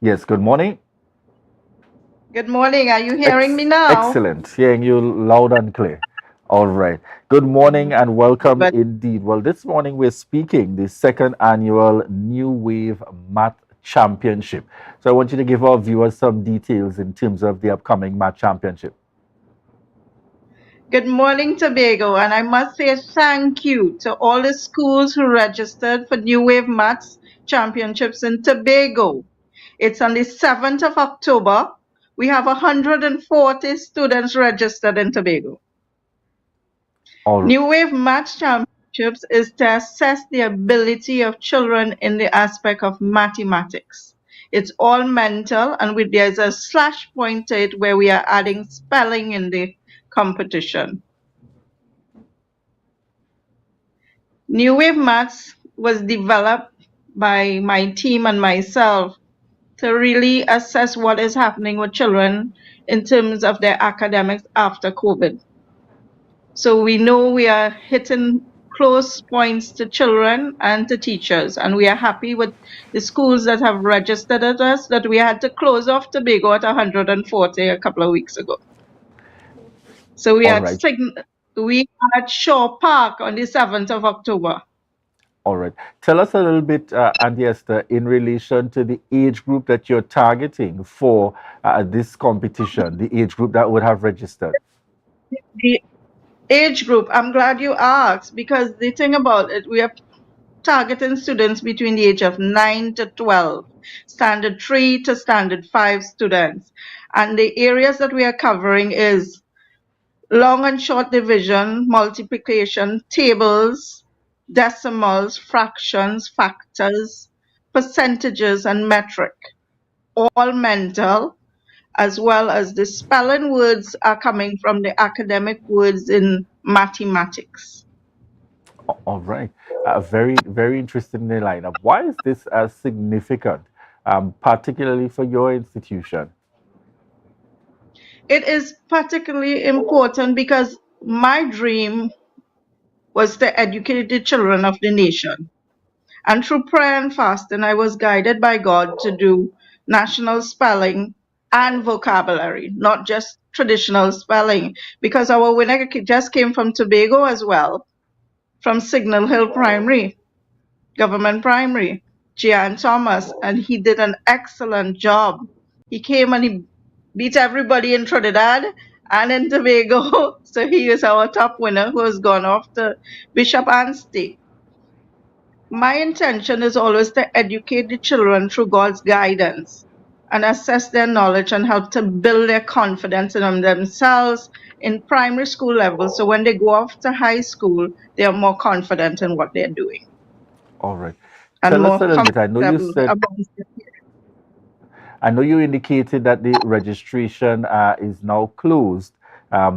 Yes, good morning. Good morning. Are you hearing me now? Excellent. Hearing you loud and clear. All right. Good morning and welcome indeed. Well, this morning we're speaking the second annual New Wave Math Championship. So I want you to give our viewers some details in terms of the upcoming Math Championship. Good morning, Tobago. And I must say thank you to all the schools who registered for New Wave Maths Championships in Tobago. It's on the 7th of October. We have 140 students registered in Tobago. New Wave Maths Championships is to assess the ability of children in the aspect of mathematics. It's all mental, and there's a slash point to it where we are adding spelling in the competition. New Wave Maths was developed by my team and myself to really assess what is happening with children in terms of their academics after COVID. So we know we are hitting close points to children and to teachers, and we are happy with the schools that have registered at us, that we had to close off Tobago at 140 a couple of weeks ago. So we are at Shaw Park on the 7th of October. All right. Tell us a little bit, Auntie Esther, in relation to the age group that you're targeting for this competition, the age group that would have registered. The age group, I'm glad you asked, because the thing about it, we are targeting students between the age of 9 to 12, standard 3 to standard 5 students. And the areas that we are covering is long and short division, multiplication, tables, decimals, fractions, factors, percentages, and metric, all mental, as well as the spelling words are coming from the academic words in mathematics. All right. Very, very interesting in the lineup. Why is this significant, particularly for your institution? It is particularly important because my dream was to educate the children of the nation. And through prayer and fasting, I was guided by God to do national spelling and vocabulary, not just traditional spelling, because our winner just came from Tobago as well, from Signal Hill Primary, Government Primary, Gian Thomas, and he did an excellent job. He came and he beat everybody in Trinidad and in Tobago, so he is our top winner who has gone off to Bishop Anstey. My intention is always to educate the children through God's guidance and assess their knowledge and help to build their confidence in themselves in primary school level. So when they go off to high school, they are more confident in what they're doing All right. and Tell us more a little bit. I know you comfortable said, about it. I know you indicated that the registration is now closed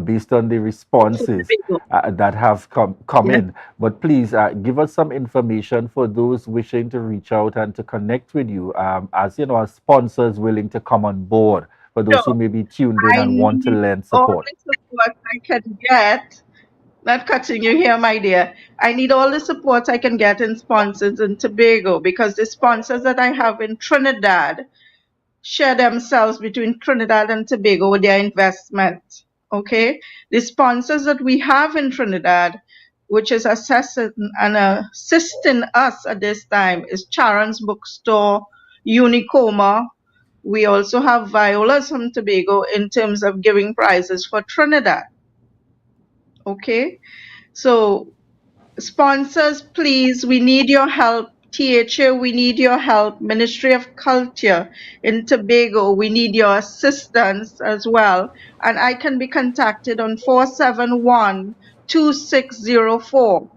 based on the responses that have come Yeah. in. But please give us some information for those wishing to reach out and to connect with you, as you know, as sponsors willing to come on board. For those who So may be tuned in I and want to need lend all support. the support I can get. Not cutting you here, my dear. I need all the support I can get in sponsors in Tobago because the sponsors that I have in Trinidad share themselves between Trinidad and Tobago with their investment. Okay? The sponsors that we have in Trinidad, which is assessing and assisting us at this time, is Charon's Bookstore, Unicoma. We also have Viola's from Tobago in terms of giving prizes for Trinidad. Okay? So sponsors, please, we need your help. THA, we need your help. Ministry of Culture in Tobago, we need your assistance as well. And I can be contacted on 471-2604.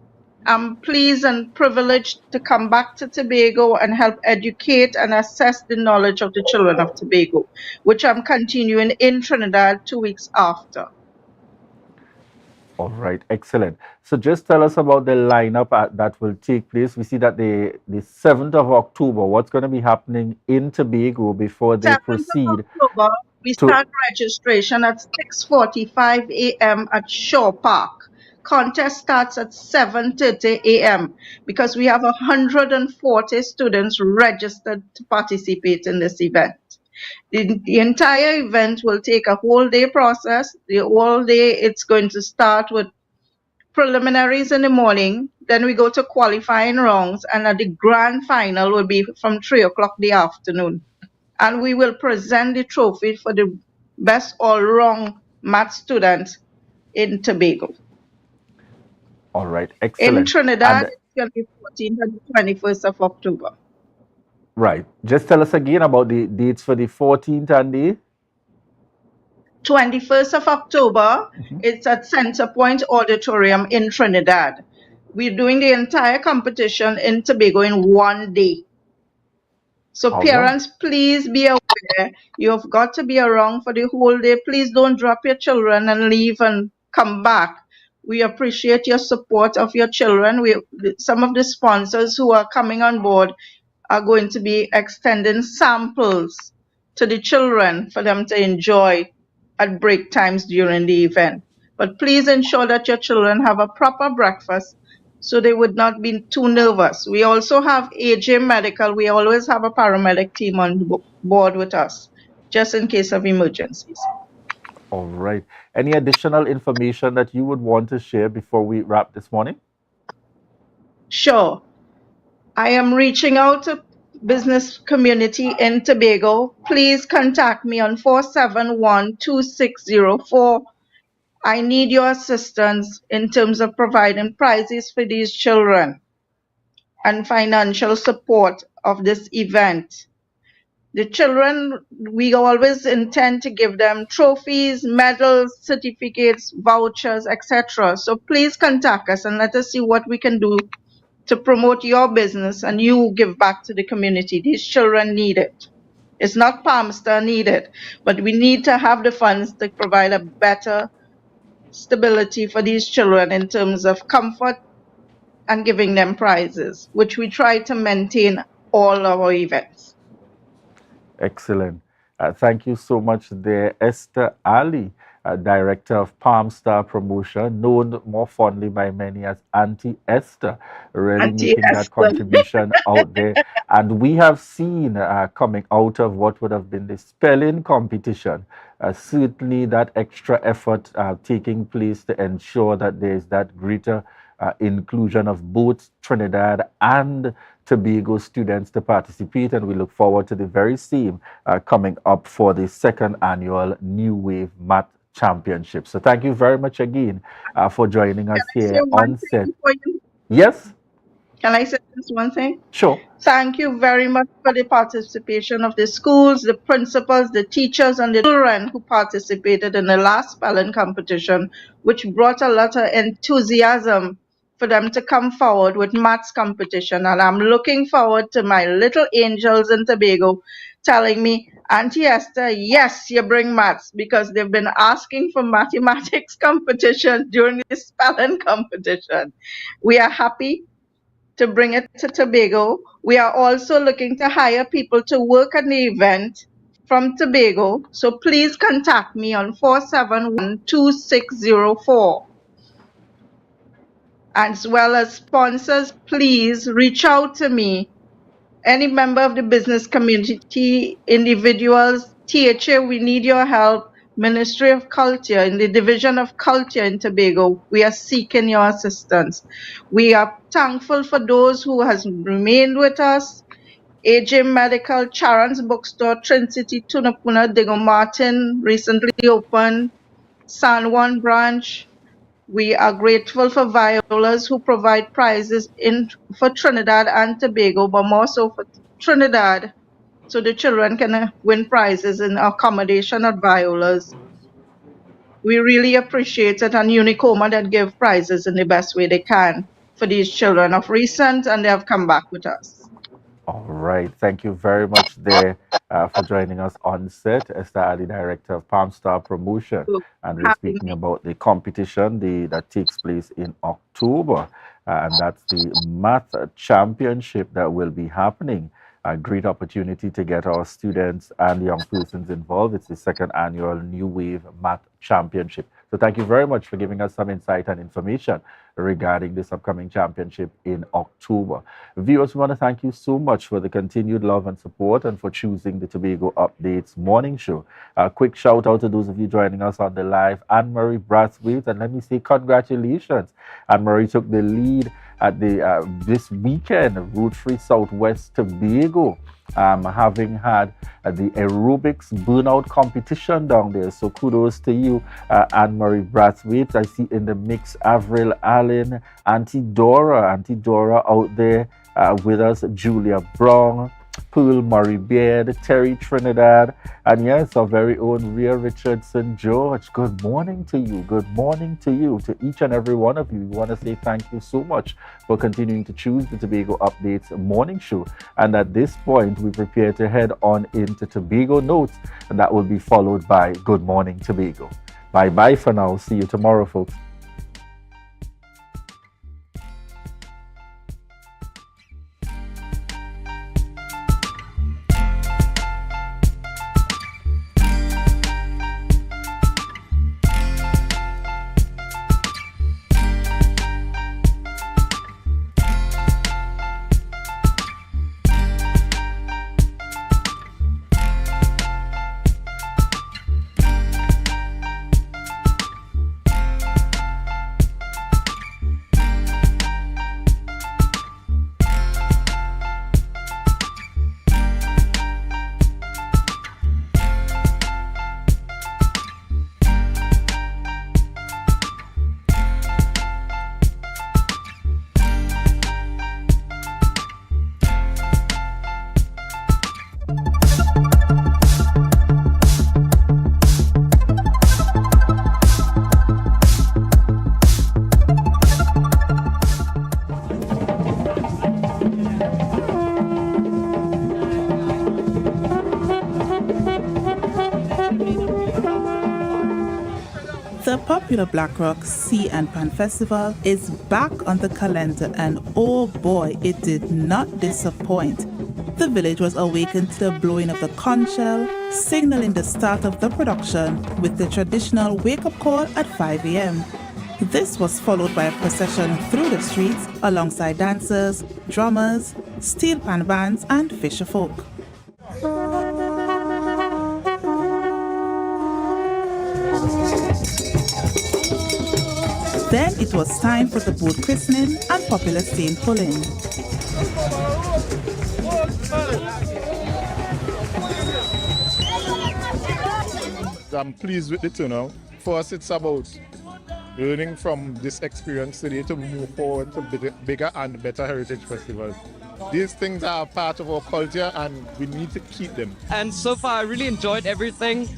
I'm pleased and privileged to come back to Tobago and help educate and assess the knowledge of the children of Tobago, which I'm continuing in Trinidad 2 weeks after. All right, excellent. So just tell us about the lineup that will take place. We see that the 7th of October, what's going to be happening in Tobago before they 7th proceed of October, we to... start registration at 6:45 a.m. at Shaw Park. Contest starts at 7:30 a.m. because we have 140 students registered to participate in this event. The entire event will take a whole day process. The whole day it's going to start with preliminaries in the morning, then we go to qualifying rounds, and the grand final will be from 3 o'clock the afternoon. And we will present the trophy for the best all-round math student in Tobago. All right, In excellent. Trinidad, And it's going to be 14th and the 21st of October. right, just tell us again about the dates for the 14th and the 21st of October, it's at Center Point Auditorium in Trinidad. We're doing the entire competition in Tobago in one day. So All right. parents, please be aware. You have got to be around for the whole day. Please don't drop your children and leave and come back. We appreciate your support of your children. Some of the sponsors who are coming on board are going to be extending samples to the children for them to enjoy at break times during the event. But please ensure that your children have a proper breakfast so they would not be too nervous. We also have AJ Medical. We always have a paramedic team on board with us, just in case of emergencies. All right. Any additional information that you would want to share before we wrap this morning? Sure. I am reaching out to business community in Tobago. Please contact me on 471-2604. I need your assistance in terms of providing prizes for these children and financial support of this event. The children, we always intend to give them trophies, medals, certificates, vouchers, etc. So please contact us and let us see what we can do to promote your business and you give back to the community. These children need it. It's not Palmstar needed, but we need to have the funds to provide a better stability for these children in terms of comfort and giving them prizes, which we try to maintain all our events. Excellent. Thank you so much there, Esther Ali, Director of Palm Star Promotion, known more fondly by many as Auntie Esther, really Auntie making that Esther. contribution out there. And we have seen coming out of what would have been the spelling competition, certainly that extra effort taking place to ensure that there is that greater inclusion of both Trinidad and Tobago students to participate, and we look forward to the very same coming up for the second annual New Wave Math Championship. So thank you very much again for joining us here on set. Yes? Can I say just one thing? Sure. Thank you very much for the participation of the schools, the principals, the teachers, and the children who participated in the last spelling competition, which brought a lot of enthusiasm for them to come forward with maths competition. And I'm looking forward to my little angels in Tobago telling me, Auntie Esther, yes, you bring maths, because they've been asking for mathematics competition during the spelling competition. We are happy to bring it to Tobago. We are also looking to hire people to work at the event from Tobago. So please contact me on 471-2604. As well as sponsors, please reach out to me. Any member of the business community, individuals, THA, we need your help. Ministry of Culture, in the Division of Culture in Tobago, we are seeking your assistance. We are thankful for those who has remained with us. AJ Medical, Charon's Bookstore, Trinity, Tunapuna, Digo Martin, recently opened, San Juan branch. We are grateful for Violas who provide prizes for Trinidad and Tobago, but more so for Trinidad, so the children can win prizes in accommodation at Viola's. We really appreciate it, and Unicoma that give prizes in the best way they can for these children of recent, and they have come back with us. All right. Thank you very much there for joining us on set. Esther Ali, Director of Palm Star Promotion. And we're speaking about the competition that takes place in October. And that's the Math Championship that will be happening. A great opportunity to get our students and young persons involved. It's the second annual New Wave Math Championship. So thank you very much for giving us some insight and information regarding this upcoming championship in October. Viewers, we want to thank you so much for the continued love and support and for choosing the Tobago Updates morning show. A quick shout out to those of you joining us on the live. Anne-Marie Brathwaite, and let me say congratulations. Anne-Marie took the lead at the this weekend, Road Free Southwest Tobago, having had the aerobics burnout competition down there. So kudos to you, Anne-Marie Brathwaite. I see in the mix Avril Allen, Auntie Dora out there with us, Julia Brown, Pearl Murray Beard, Terry Trinidad, and yes, our very own Rhea Richardson George. Good morning to you. Good morning to you, to each and every one of you. We want to say thank you so much for continuing to choose the Tobago Updates morning show. And at this point, we prepare to head on into Tobago Notes, and that will be followed by Good Morning Tobago. Bye-bye for now. See you tomorrow, folks. popular Black Rock Sea and Pan Festival is back on the calendar, and oh boy, it did not disappoint. The village was awakened to the blowing of the conch shell, signaling the start of the production with the traditional wake-up call at 5 a.m. This was followed by a procession through the streets alongside dancers, drummers, steel pan bands, and fisher folk. Then it was time for the boat christening and popular stain pulling. I'm pleased with the turnout. For us, it's about learning from this experience today to move forward to bigger and better heritage festivals. These things are part of our culture and we need to keep them. And so far, I really enjoyed everything,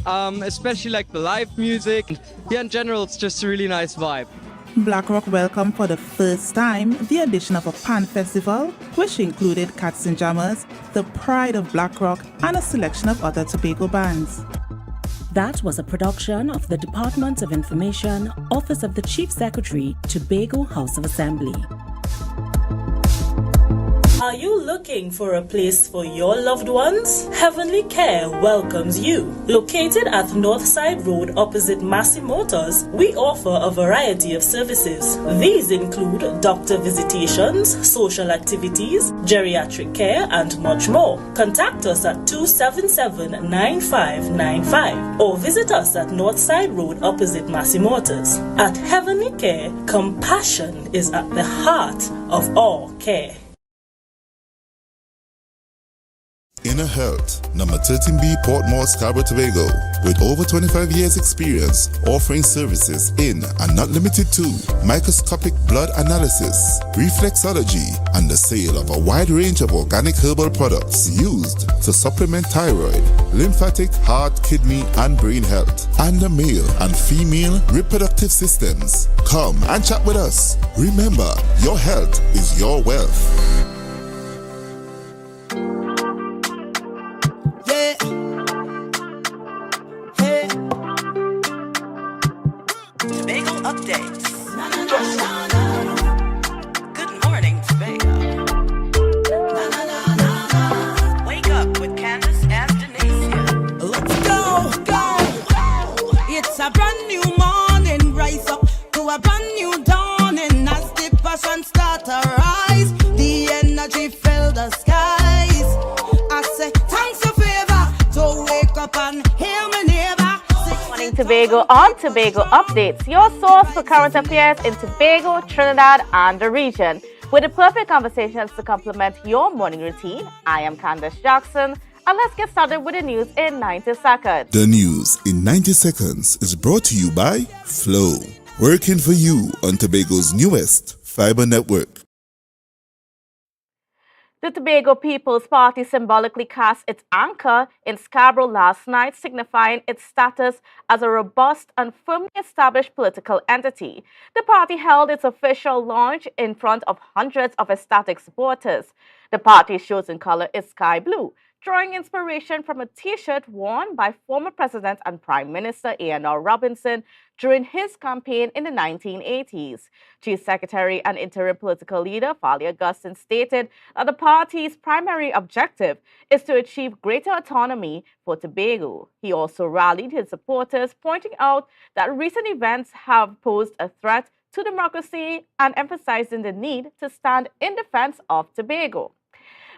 especially like the live music. Yeah, in general, it's just a really nice vibe. Black Rock welcomed for the first time the addition of a pan festival, which included Cats and Jammers, the pride of Black Rock, and a selection of other Tobago bands. That was a production of the Department of Information, Office of the Chief Secretary, Tobago House of Assembly. Are you looking for a place for your loved ones? Heavenly Care welcomes you. Located at Northside Road opposite Massey Motors, we offer a variety of services. These include doctor visitations, social activities, geriatric care, and much more. Contact us at 277-9595 or visit us at Northside Road opposite Massey Motors. At Heavenly Care, compassion is at the heart of all care. Inner Health, number 13B Portmore, Scarborough, Tobago, with over 25 years experience offering services in and not limited to microscopic blood analysis, reflexology, and the sale of a wide range of organic herbal products used to supplement thyroid, lymphatic, heart, kidney, and brain health, and the male and female reproductive systems. Come and chat with us. Remember, your health is your wealth. Tobago updates. Good morning, Tobago. Wake up with Candace and Denasia. Let's go. It's a brand new morning. Rise up to a brand new dawning. As the passion start to rise, the energy fill the skies. I say thanks for favor to wake up and hear me neighbor. Tobago on Tobago Updates, your source for current affairs in Tobago, Trinidad, and the region, with the perfect conversations to complement your morning routine. I am Candace Jackson, and let's get started with the news in 90 seconds. The news in 90 seconds is brought to you by Flow, working for you on Tobago's newest fiber network. The Tobago People's Party symbolically cast its anchor in Scarborough last night, signifying its status as a robust and firmly established political entity. The party held its official launch in front of hundreds of ecstatic supporters. The party's chosen color is sky blue, drawing inspiration from a T-shirt worn by former President and Prime Minister A.N.R. Robinson during his campaign in the 1980s. Chief Secretary and interim political leader Fali Augustine stated that the party's primary objective is to achieve greater autonomy for Tobago. He also rallied his supporters, pointing out that recent events have posed a threat to democracy and emphasizing the need to stand in defense of Tobago.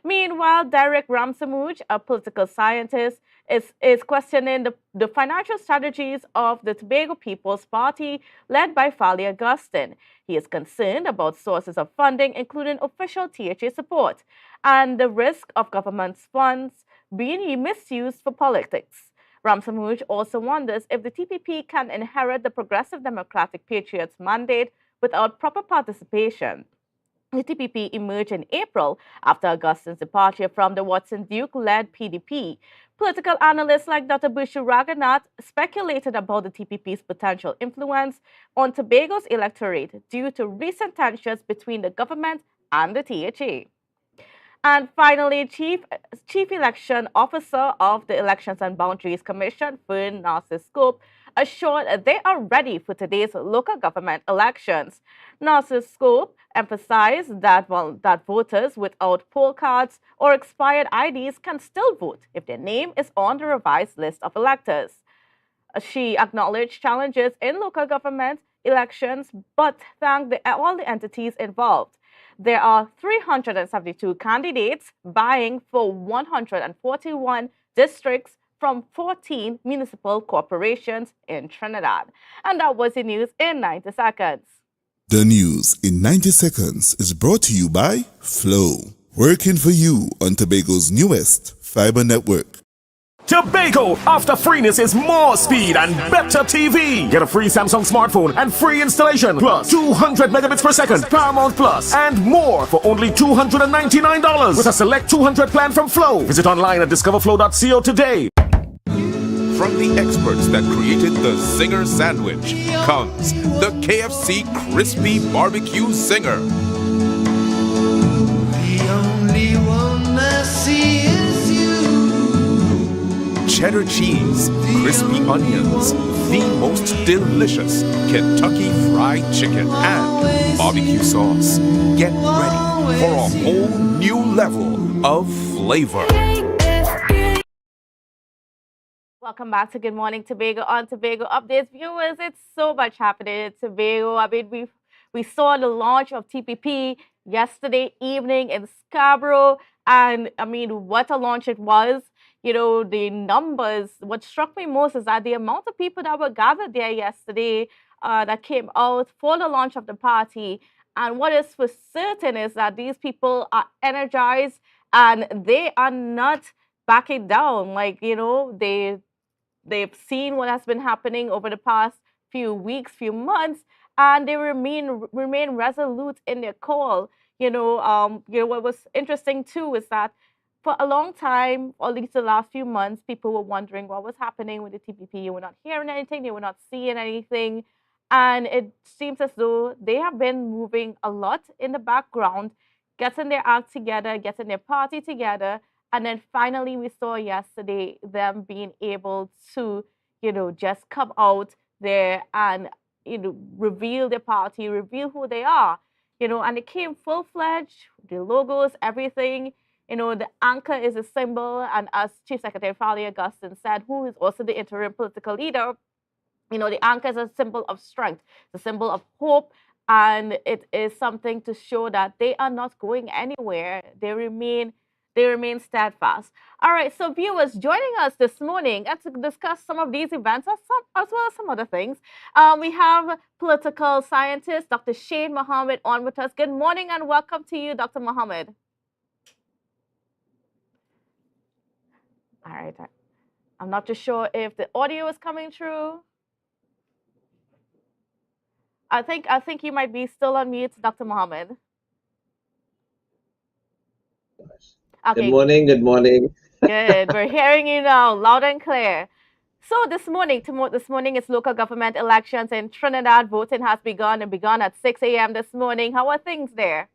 Meanwhile, Derek Ramsamuj, a political scientist, is questioning the financial strategies of the Tobago People's Party led by Fali Augustine. He is concerned about sources of funding, including official THA support, and the risk of government's funds being misused for politics. Ramsamuj also wonders if the TPP can inherit the Progressive Democratic Patriots' mandate without proper participation. The TPP emerged in April after Augustine's departure from the Watson-Duke-led PDP. Political analysts like Dr. Bushu Raghunath speculated about the TPP's potential influence on Tobago's electorate due to recent tensions between the government and the THA. And finally, Chief Election Officer of the Elections and Boundaries Commission, Fern Narcis Scope, assured they are ready for today's local government elections. Narcissus Scope emphasized that, that voters without poll cards or expired IDs can still vote if their name is on the revised list of electors. She acknowledged challenges in local government elections, but thanked all the entities involved. There are 372 candidates vying for 141 districts from 14 municipal corporations in Trinidad. And that was the news in 90 seconds. The news in 90 seconds is brought to you by Flow, working for you on Tobago's newest fiber network. Tobago, after freeness is more speed and better TV. Get a free Samsung smartphone and free installation, plus 200 megabits per second, Paramount Plus, and more for only $299 with a select 200 plan from Flow. Visit online at discoverflow.co today. From the experts that created the Zinger sandwich comes the KFC Crispy Barbecue Zinger. The only one I see is you. Cheddar cheese, crispy onions, the most delicious Kentucky Fried Chicken, and barbecue sauce. Get ready for a whole new level of flavor. Welcome back to Good Morning Tobago on Tobago Updates. Viewers, it's so much happening in Tobago. I mean, we saw the launch of TPP yesterday evening in Scarborough, and I mean, what a launch it was. You know, the numbers, what struck me most is that the amount of people that were gathered there yesterday that came out for the launch of the party. And what is for certain is that these people are energized and they are not backing down. Like, you know, they've seen what has been happening over the past few weeks, few months, and they remain resolute in their call. You know, what was interesting too is that for a long time, or at least the last few months, people were wondering what was happening with the TPP. They were not hearing anything, they were not seeing anything, and it seems as though they have been moving a lot in the background, getting their act together, getting their party together. And then finally, we saw yesterday them being able to, you know, just come out there and, you know, reveal their party, reveal who they are, you know, and it came full-fledged, the logos, everything. You know, the anchor is a symbol, and as Chief Secretary Fali Augustine said, who is also the interim political leader, you know, the anchor is a symbol of strength, it's a symbol of hope, and it is something to show that they are not going anywhere. They remain steadfast. All right, so viewers, joining us this morning and to discuss some of these events as well as some other things, we have political scientist Dr. Shane Mohammed on with us. Good morning and welcome to you, Dr. Mohammed. All right, I'm not too sure if the audio is coming through. I think you might be still on mute, Dr. Mohammed. Okay. Good morning. Good morning. Good. We're hearing you now, loud and clear. So this morning is local government elections in Trinidad. Voting has begun at 6 a.m. this morning. How are things there?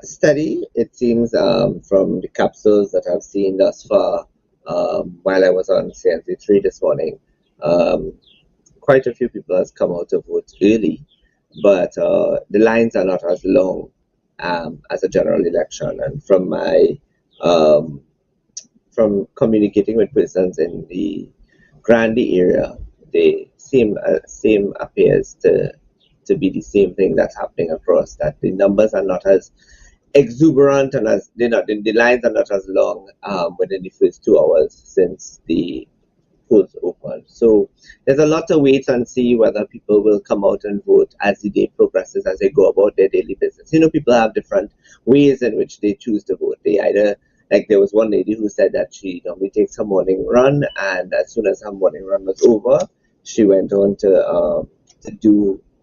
Steady, it seems, from the capsules that I've seen thus far while I was on CNC3 this morning. Quite a few people has come out to vote early, but the lines are not as long as a general election. And from my from communicating with persons in the Grandy area, they same appears to be the same thing that's happening across, that the numbers are not as exuberant and as the lines are not as long within the first 2 hours since the polls open. So there's a lot to wait and see whether people will come out and vote as the day progresses, as they go about their daily business. You know, people have different ways in which they choose to vote. They either, like there was one lady who said that she normally takes her morning run, and as soon as her morning run was over, she went on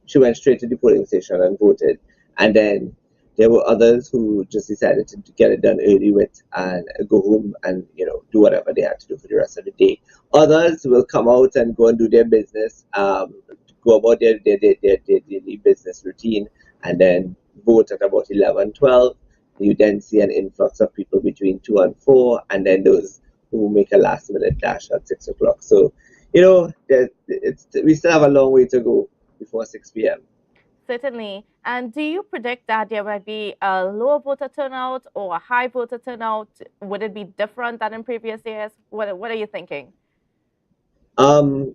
she went straight to the polling station and voted. And then there were others who just decided to get it done early and go home and, you know, do whatever they had to do for the rest of the day. Others will come out and go and do their business, go about their daily business routine, and then vote at about 11, 12. You then see an influx of people between 2 and 4, and then those who make a last-minute dash at 6 o'clock. So We still have a long way to go before 6 p.m. Certainly. And do you predict that there might be a lower voter turnout or a high voter turnout? Would it be different than in previous years? What are you thinking? The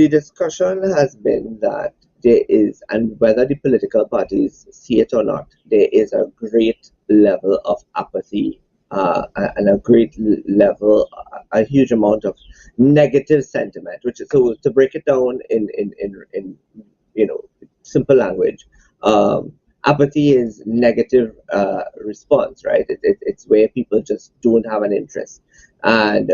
discussion has been that there is, and whether the political parties see it or not, there is a great level of apathy and a great level, a huge amount of negative sentiment. Which is, so to break it down in simple language, apathy is negative response, right? It's where people just don't have an interest, and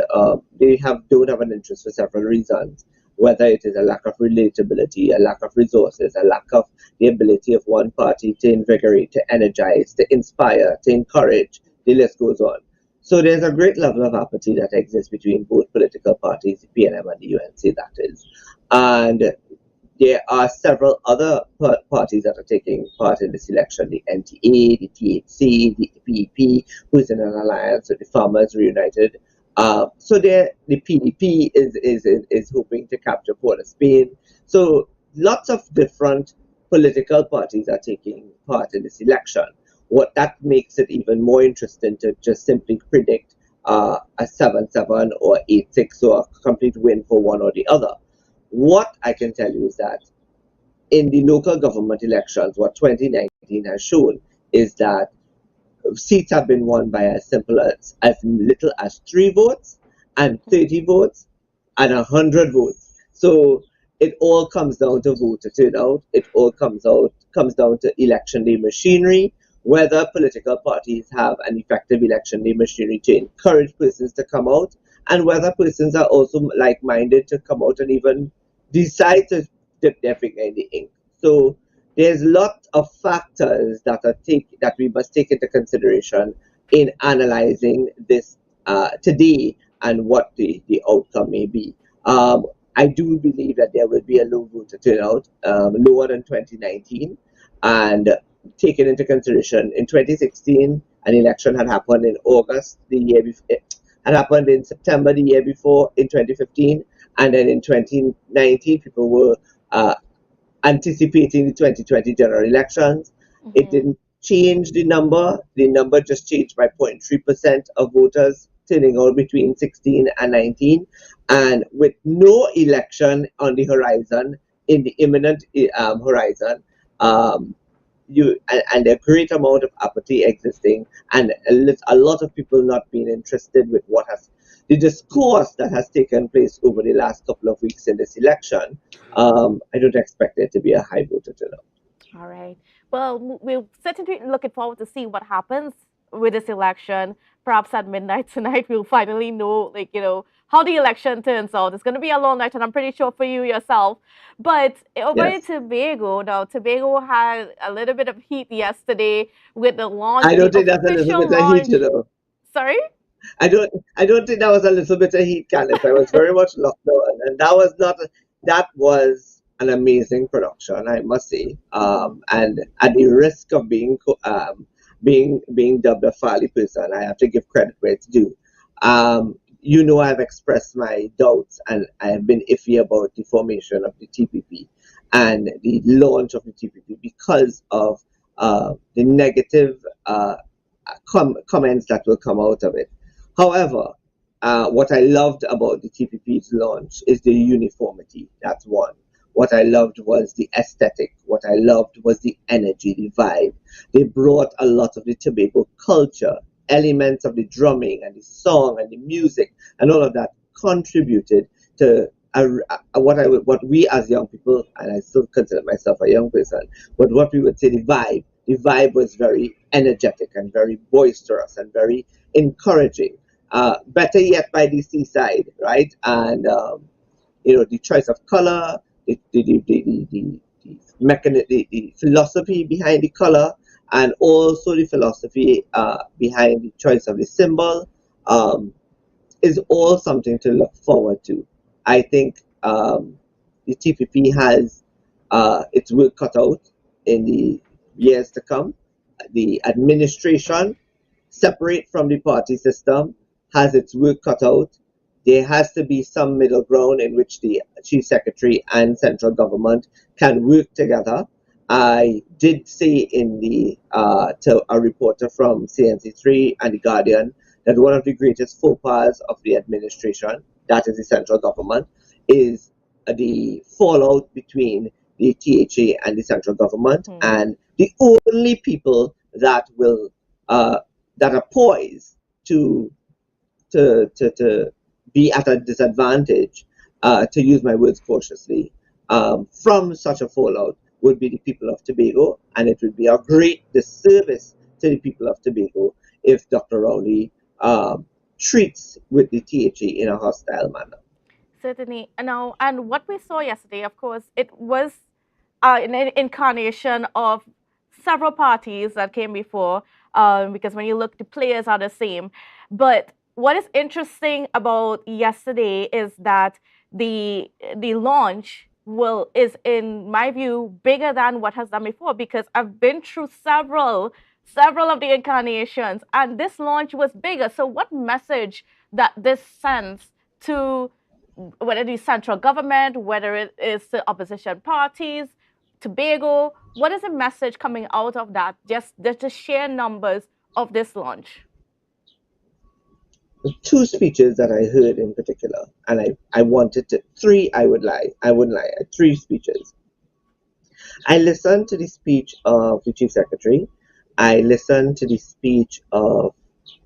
don't have an interest for several reasons. Whether it is a lack of relatability, a lack of resources, a lack of the ability of one party to invigorate, to energize, to inspire, to encourage, the list goes on. So there's a great level of apathy that exists between both political parties, the PNM and the UNC, that is. And there are several other parties that are taking part in this election: the NTA, the THC, the PEP, who's in an alliance with the Farmers Reunited. So the PDP is hoping to capture Port of Spain. So lots of different political parties are taking part in this election. What that makes it even more interesting to just simply predict a 7-7 or 8-6 or a complete win for one or the other. What I can tell you is that in the local government elections, what 2019 has shown is that seats have been won by as little as 3 votes and 30 votes and 100 votes. So it all comes down to voter turnout. It all comes down to election day machinery, whether political parties have an effective election day machinery to encourage persons to come out, and whether persons are also like-minded to come out and even decide to dip their finger in the ink. So there's lots of factors that we must take into consideration in analyzing this today and what the outcome may be. I do believe that there will be a low voter turnout, lower than 2019, and taken into consideration in 2016, an election had happened in August the year before. Had happened in September the year before, in 2015, and then in 2019 people were anticipating the 2020 general elections. It didn't change the number. The number just changed by 0.3% of voters turning out between 16 and 19. And with no election on the horizon, in the imminent horizon, and a great amount of apathy existing, and a lot of people not being interested with the discourse that has taken place over the last couple of weeks in this election, I don't expect there to be a high voter turnout. All right. Well, we're certainly looking forward to see what happens with this election. Perhaps at midnight tonight, we'll finally know, how the election turns out. It's going to be a long night, and I'm pretty sure for you yourself. But over in Tobago, now, Tobago had a little bit of heat yesterday with the launch. I don't think that's a little bit of heat, Sorry? I don't think that was a little bit of heat, Candice. I was very much locked on, and that was an amazing production, I must say. And at the risk of being dubbed a Farley person, I have to give credit where it's due. I've expressed my doubts, and I have been iffy about the formation of the TPP and the launch of the TPP because of the negative comments that will come out of it. However, what I loved about the TPP's launch is the uniformity. That's one. What I loved was the aesthetic. What I loved was the energy, the vibe. They brought a lot of the Tobago culture, elements of the drumming and the song and the music, and all of that contributed to what we as young people, and I still consider myself a young person, but what we would say the vibe. The vibe was very energetic and very boisterous and very encouraging. Better yet by the seaside, right? And the choice of color, the philosophy behind the color, and also the philosophy behind the choice of the symbol, is all something to look forward to. I think the TPP has its work cut out in the years to come. The administration, separate from the party system, has its work cut out there has to be some middle ground in which the chief secretary and central government can work together. I did say in the to a reporter from CNC3 and the Guardian that one of the greatest faux pas of the administration, that is the central government, is the fallout between the THA and the central government, and the only people that will that are poised to be at a disadvantage, to use my words cautiously, from such a fallout would be the people of Tobago, and it would be a great disservice to the people of Tobago if Dr. Rowley treats with the THA in a hostile manner. Certainly. Now, and what we saw yesterday, of course, it was an incarnation of several parties that came before, because when you look, the players are the same. But what is interesting about yesterday is that the launch is, in my view, bigger than what has done before, because I've been through several of the incarnations, and this launch was bigger. So what message that this sends to whether the central government, whether it is the opposition parties, Tobago, what is the message coming out of that? Just the sheer numbers of this launch. Two speeches that I heard in particular, and I wanted to, I wouldn't lie, three speeches. I listened to the speech of the Chief Secretary. I listened to the speech of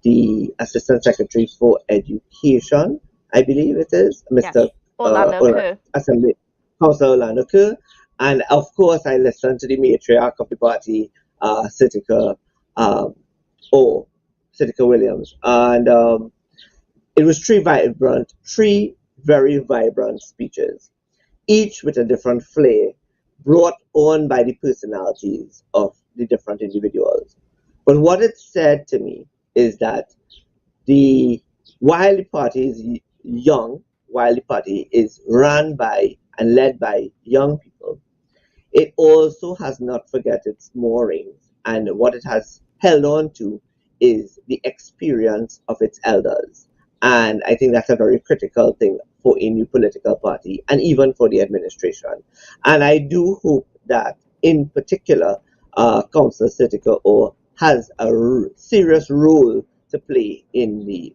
the Assistant Secretary for Education, I believe it is, Mr. Assembly Councillor Orlando Kerr. And of course, I listened to the matriarch of the party, Sitika Williams. And it was three very vibrant speeches, each with a different flair, brought on by the personalities of the different individuals. But what it said to me is that while the party is young, while the party is run by and led by young people, it also has not forgot its moorings, and what it has held on to is the experience of its elders. And I think that's a very critical thing for a new political party and even for the administration. And I do hope that, in particular, Councillor Sitika has a serious role to play in the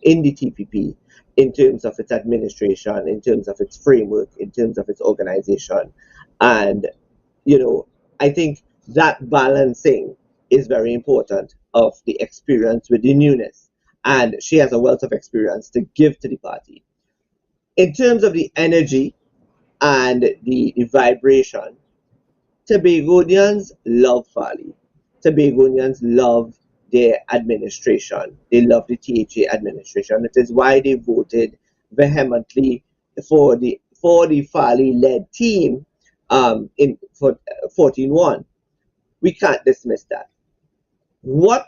TPP, in terms of its administration, in terms of its framework, in terms of its organization. And, I think that balancing is very important of the experience with the newness. And she has a wealth of experience to give to the party. In terms of the energy and the vibration, Tobagonians love Farley. Tobagonians love their administration. They love the THA administration. It is why they voted vehemently for the Farley-led team for 14-1. We can't dismiss that. What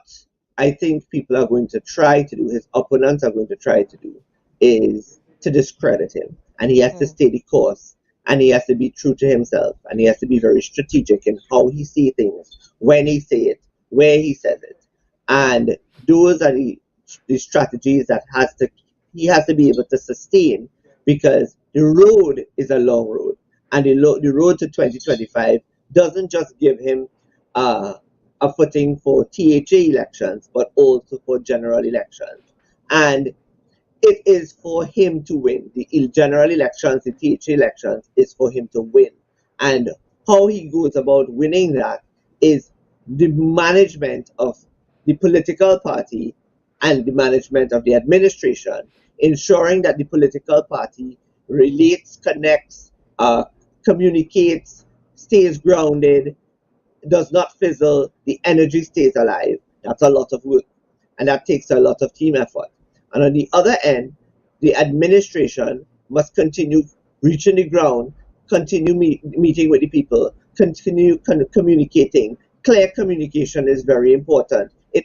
I think people are going to try to do, his opponents are going to try to do, is to discredit him. And he has to stay the course. And he has to be true to himself. And he has to be very strategic in how he sees things, when he says it, where he says it. And those are the strategies that he has to be able to sustain, because the road is a long road. And the road to 2025 doesn't just give him a footing for THA elections, but also for general elections. And it is for him to win. The general elections, the THA elections, is for him to win. And how he goes about winning that is the management of the political party and the management of the administration, ensuring that the political party relates, connects, communicates, stays grounded, does not fizzle, the energy stays alive. That's a lot of work, and that takes a lot of team effort. And on the other end, the administration must continue reaching the ground, continue meeting with the people, continue communicating. Clear communication is very important. The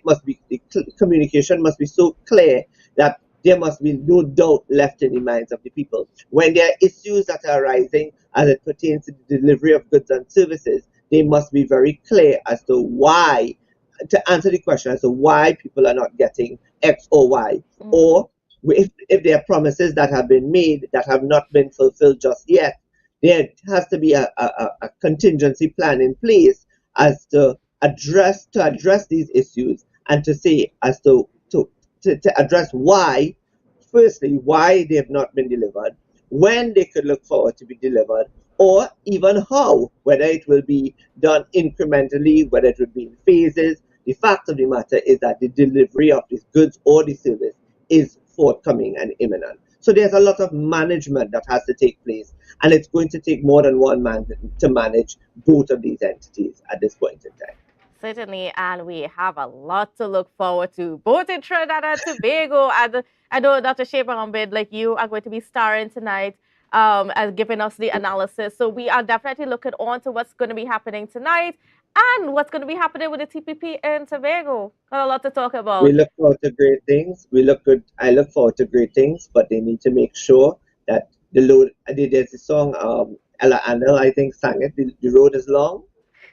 communication must be so clear that there must be no doubt left in the minds of the people. When there are issues that are arising as it pertains to the delivery of goods and services, they must be very clear as to why, to answer the question as to why people are not getting X or Y, or if there are promises that have been made that have not been fulfilled just yet, there has to be a contingency plan in place as to address these issues, and to say as to address why, firstly, why they have not been delivered, when they could look forward to be delivered, or even how, whether it will be done incrementally, whether it will be in phases. The fact of the matter is that the delivery of these goods or the service is forthcoming and imminent. So there's a lot of management that has to take place, and it's going to take more than one man to manage both of these entities at this point in time. Certainly, and we have a lot to look forward to, both in Trinidad and Tobago. And I know Dr. Shea Mohammed, like you, are going to be starring tonight and giving us the analysis. So we are definitely looking on to what's going to be happening tonight and what's going to be happening with the TPP in Tobago. Got a lot to talk about. We look forward to great things. I look forward to great things, but they need to make sure that the load. There's a song, Ella Anel, I think, sang it. The road is long.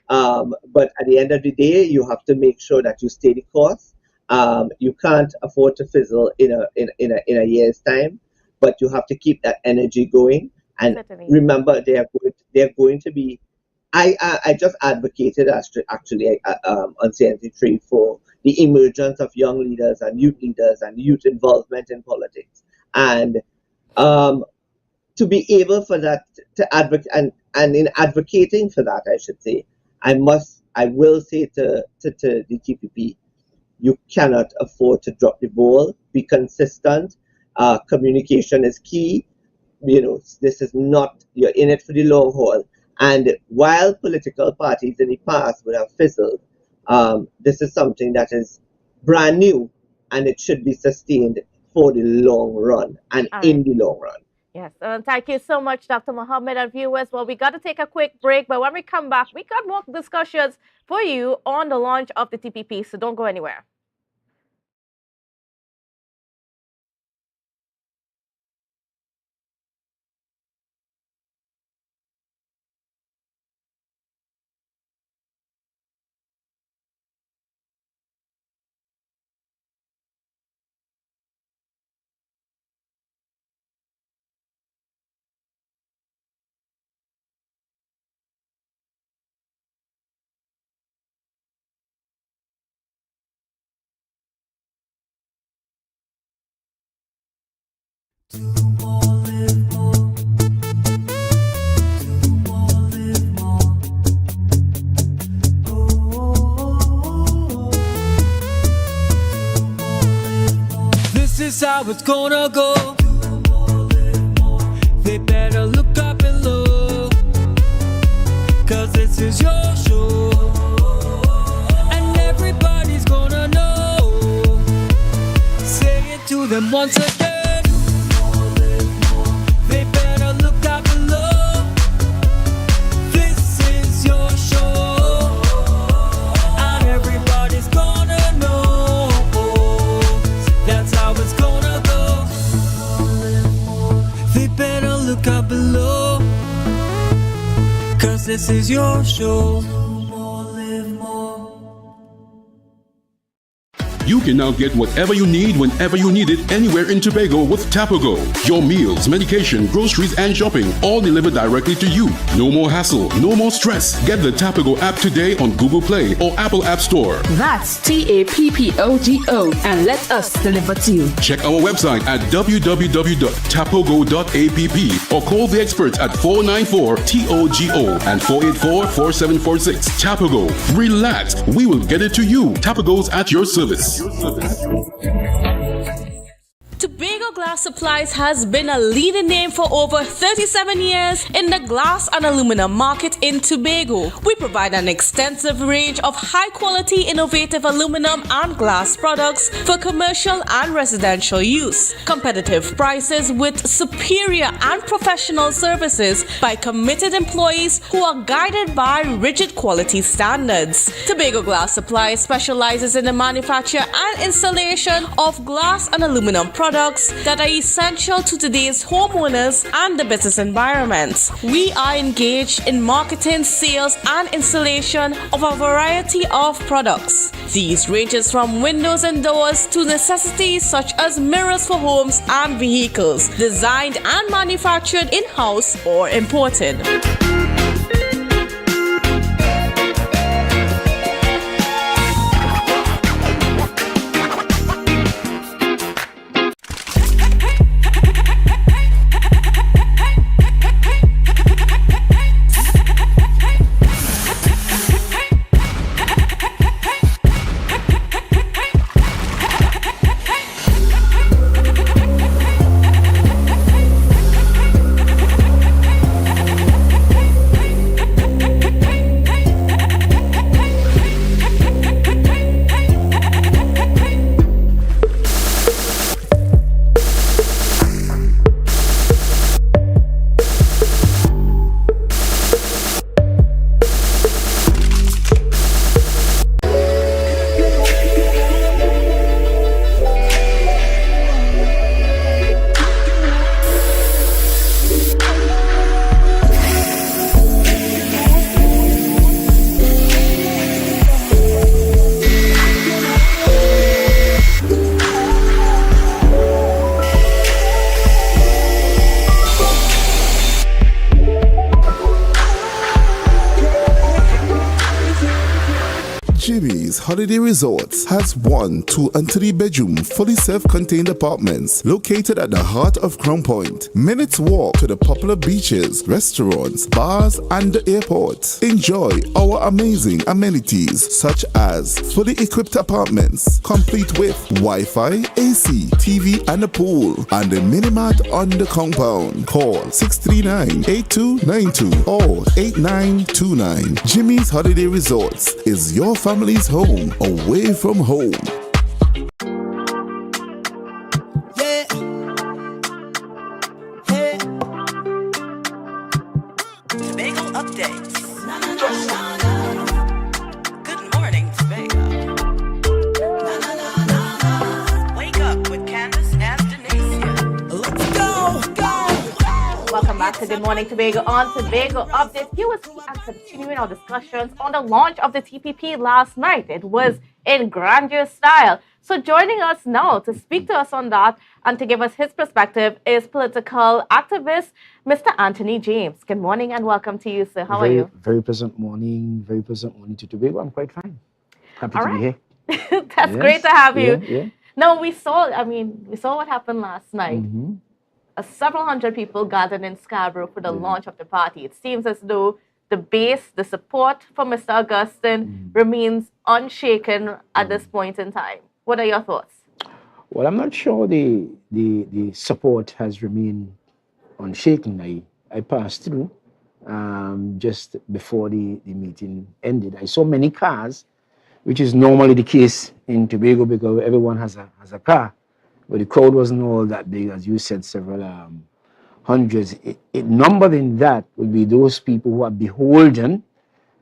But at the end of the day, you have to make sure that you stay the course. You can't afford to fizzle in a year's time, but you have to keep that energy going. And remember, they're going to be. I just advocated actually on CNC3 for the emergence of young leaders and youth involvement in politics, and to be able for that to advocate and in advocating for that, I should say. I will say to the TPP, you cannot afford to drop the ball. Be consistent. Communication is key. This is not, you're in it for the long haul. And while political parties in the past would have fizzled, this is something that is brand new, and it should be sustained for the long run and in the long run. Yes, thank you so much, Dr. Mohammed, and viewers. Well, we got to take a quick break, but when we come back, we got more discussions for you on the launch of the TPP, so don't go anywhere. This is how it's gonna go. They better look up below, 'cause this is your show, and everybody's gonna know. Say it to them once again. They better look up below. This is your show, and everybody's gonna know. That's how it's gonna go. They better look up below, 'cause this is your show. You can now get whatever you need whenever you need it anywhere in Tobago with Tobago. Your meals, medication, groceries, and shopping all delivered directly to you. No more hassle, no more stress. Get the Tobago app today on Google Play or Apple App Store. That's TAPPOGO, and let us deliver to you. Check our website at www.tapogo.app or call the experts at 494-TOGO and 484-4746. Tobago. Relax. We will get it to you. Tobago's at your service. Tobago Glass Supplies has been a leading name for over 37 years in the glass and aluminum market in Tobago. We provide an extensive range of high-quality, innovative aluminum and glass products for commercial and residential use. Competitive prices with superior and professional services by committed employees who are guided by rigid quality standards. Tobago Glass Supplies specializes in the manufacture and installation of glass and aluminum products that are essential to today's homeowners and the business environment. We are engaged in marketing, sales, and installation of a variety of products. These ranges from windows and doors to necessities such as mirrors for homes and vehicles, designed and manufactured in-house or imported. Jimmy's Holiday Resorts has 1, 2, and 3 bedroom, fully self-contained apartments located at the heart of Crown Point. Minutes walk to the popular beaches, restaurants, bars, and the airport. Enjoy our amazing amenities such as fully equipped apartments, complete with Wi-Fi, AC, TV, and a pool, and a mini-mart on the compound. Call 639-8292 or 8929. Jimmy's Holiday Resorts is your family's home away from home. Yeah. Hey. Tobago updates. Good morning, Tobago. Wake up with Candace and Denise. Let's go. Welcome back to Good Morning Tobago on Tobago Update. Viewers, we are continuing our discussions on the launch of the TPP last night. It was in grandeur style. So joining us now to speak to us on that and to give us his perspective is political activist Mr. Anthony James. Good morning and welcome to you, sir. How are you? Very pleasant morning. Very pleasant morning to Tobago. I'm quite fine. Happy to be here. That's great to have you. Yeah. Now, we saw what happened last night. Several hundred people gathered in Scarborough for the launch of the party. It seems as though the base, the support for Mr. Augustine remains unshaken at this point in time. What are your thoughts? Well, I'm not sure the support has remained unshaken. I passed through just before the meeting ended. I saw many cars, which is normally the case in Tobago because everyone has a car. But the crowd wasn't all that big, as you said, several hundreds. It numbered in that would be those people who are beholden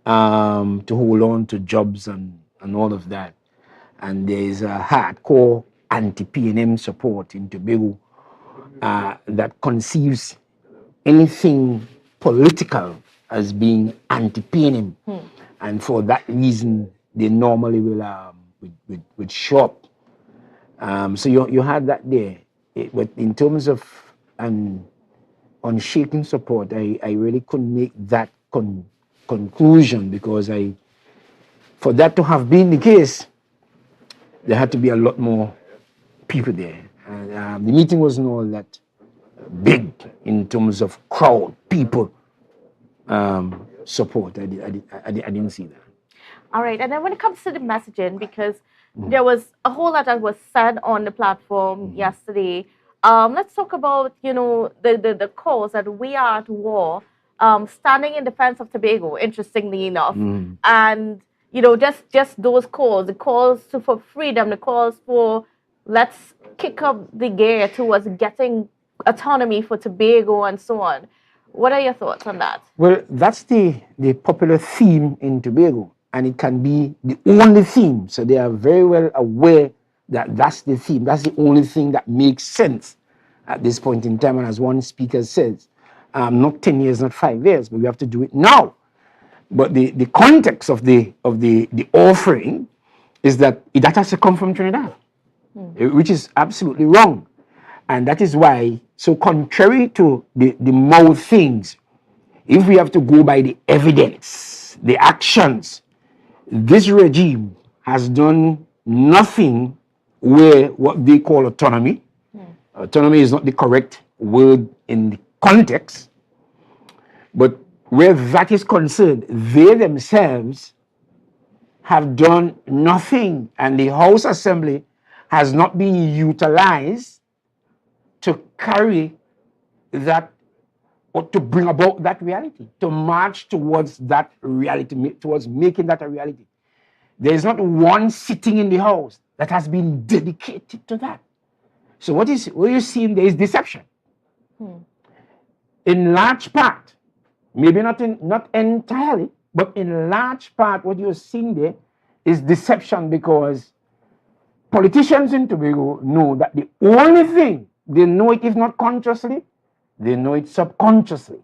to hold on to jobs and all of that. And there's a hardcore anti-PNM support in Tobago that conceives anything political as being anti-PNM. And for that reason, they normally will show up. So you had that there. But in terms of an unshaken support, I really couldn't make that conclusion because for that to have been the case, there had to be a lot more people there. And the meeting wasn't all that big in terms of crowd, people support. I didn't see that. All right, and then when it comes to the messaging, because there was a whole lot that was said on the platform yesterday. Let's talk about, the cause that we are at war, standing in defense of Tobago, interestingly enough. And, just those calls, the calls for freedom, the calls for let's kick up the gear towards getting autonomy for Tobago and so on. What are your thoughts on that? Well, that's the popular theme in Tobago. And it can be the only theme. So they are very well aware that that's the theme. That's the only thing that makes sense at this point in time. And as one speaker says, not 10 years, not 5 years, but we have to do it now. But the context of the offering is that that has to come from Trinidad, which is absolutely wrong. And that is why, so contrary to the mouth things, if we have to go by the evidence, the actions, this regime has done nothing where what they call autonomy. Autonomy is not the correct word in the context, but where that is concerned, they themselves have done nothing, and the House Assembly has not been utilized to carry that or to bring about that reality, to march towards that reality, towards making that a reality. There is not one sitting in the House that has been dedicated to that. So what you're seeing there is deception. In large part, maybe not entirely, but in large part, what you're seeing there is deception, because politicians in Tobago know that the only thing, they know it if not consciously, they know it subconsciously,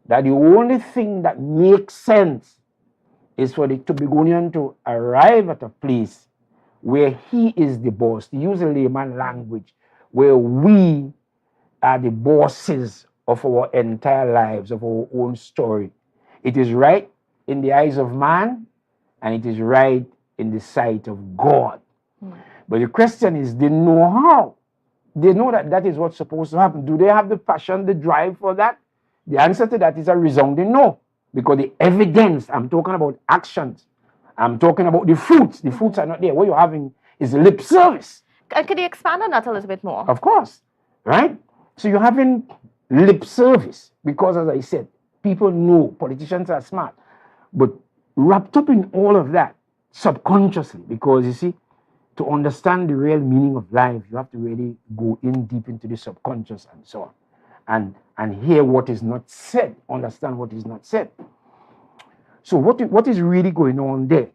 that the only thing that makes sense is for the Tobagonian to arrive at a place where he is the boss, to use a layman language, where we are the bosses of our entire lives, of our own story. It is right in the eyes of man, and it is right in the sight of God. But the question is, they know how. They know that that is what's supposed to happen. Do they have the passion, the drive for that? The answer to that is a resounding no. Because the evidence, I'm talking about actions. I'm talking about the fruits. The fruits are not there. What you're having is lip service. Could you expand on that a little bit more? Of course, right? So you're having lip service because, as I said, people know politicians are smart. But wrapped up in all of that subconsciously, because you see, to understand the real meaning of life, you have to really go in deep into the subconscious and so on, and hear what is not said, understand what is not said. So what is really going on there?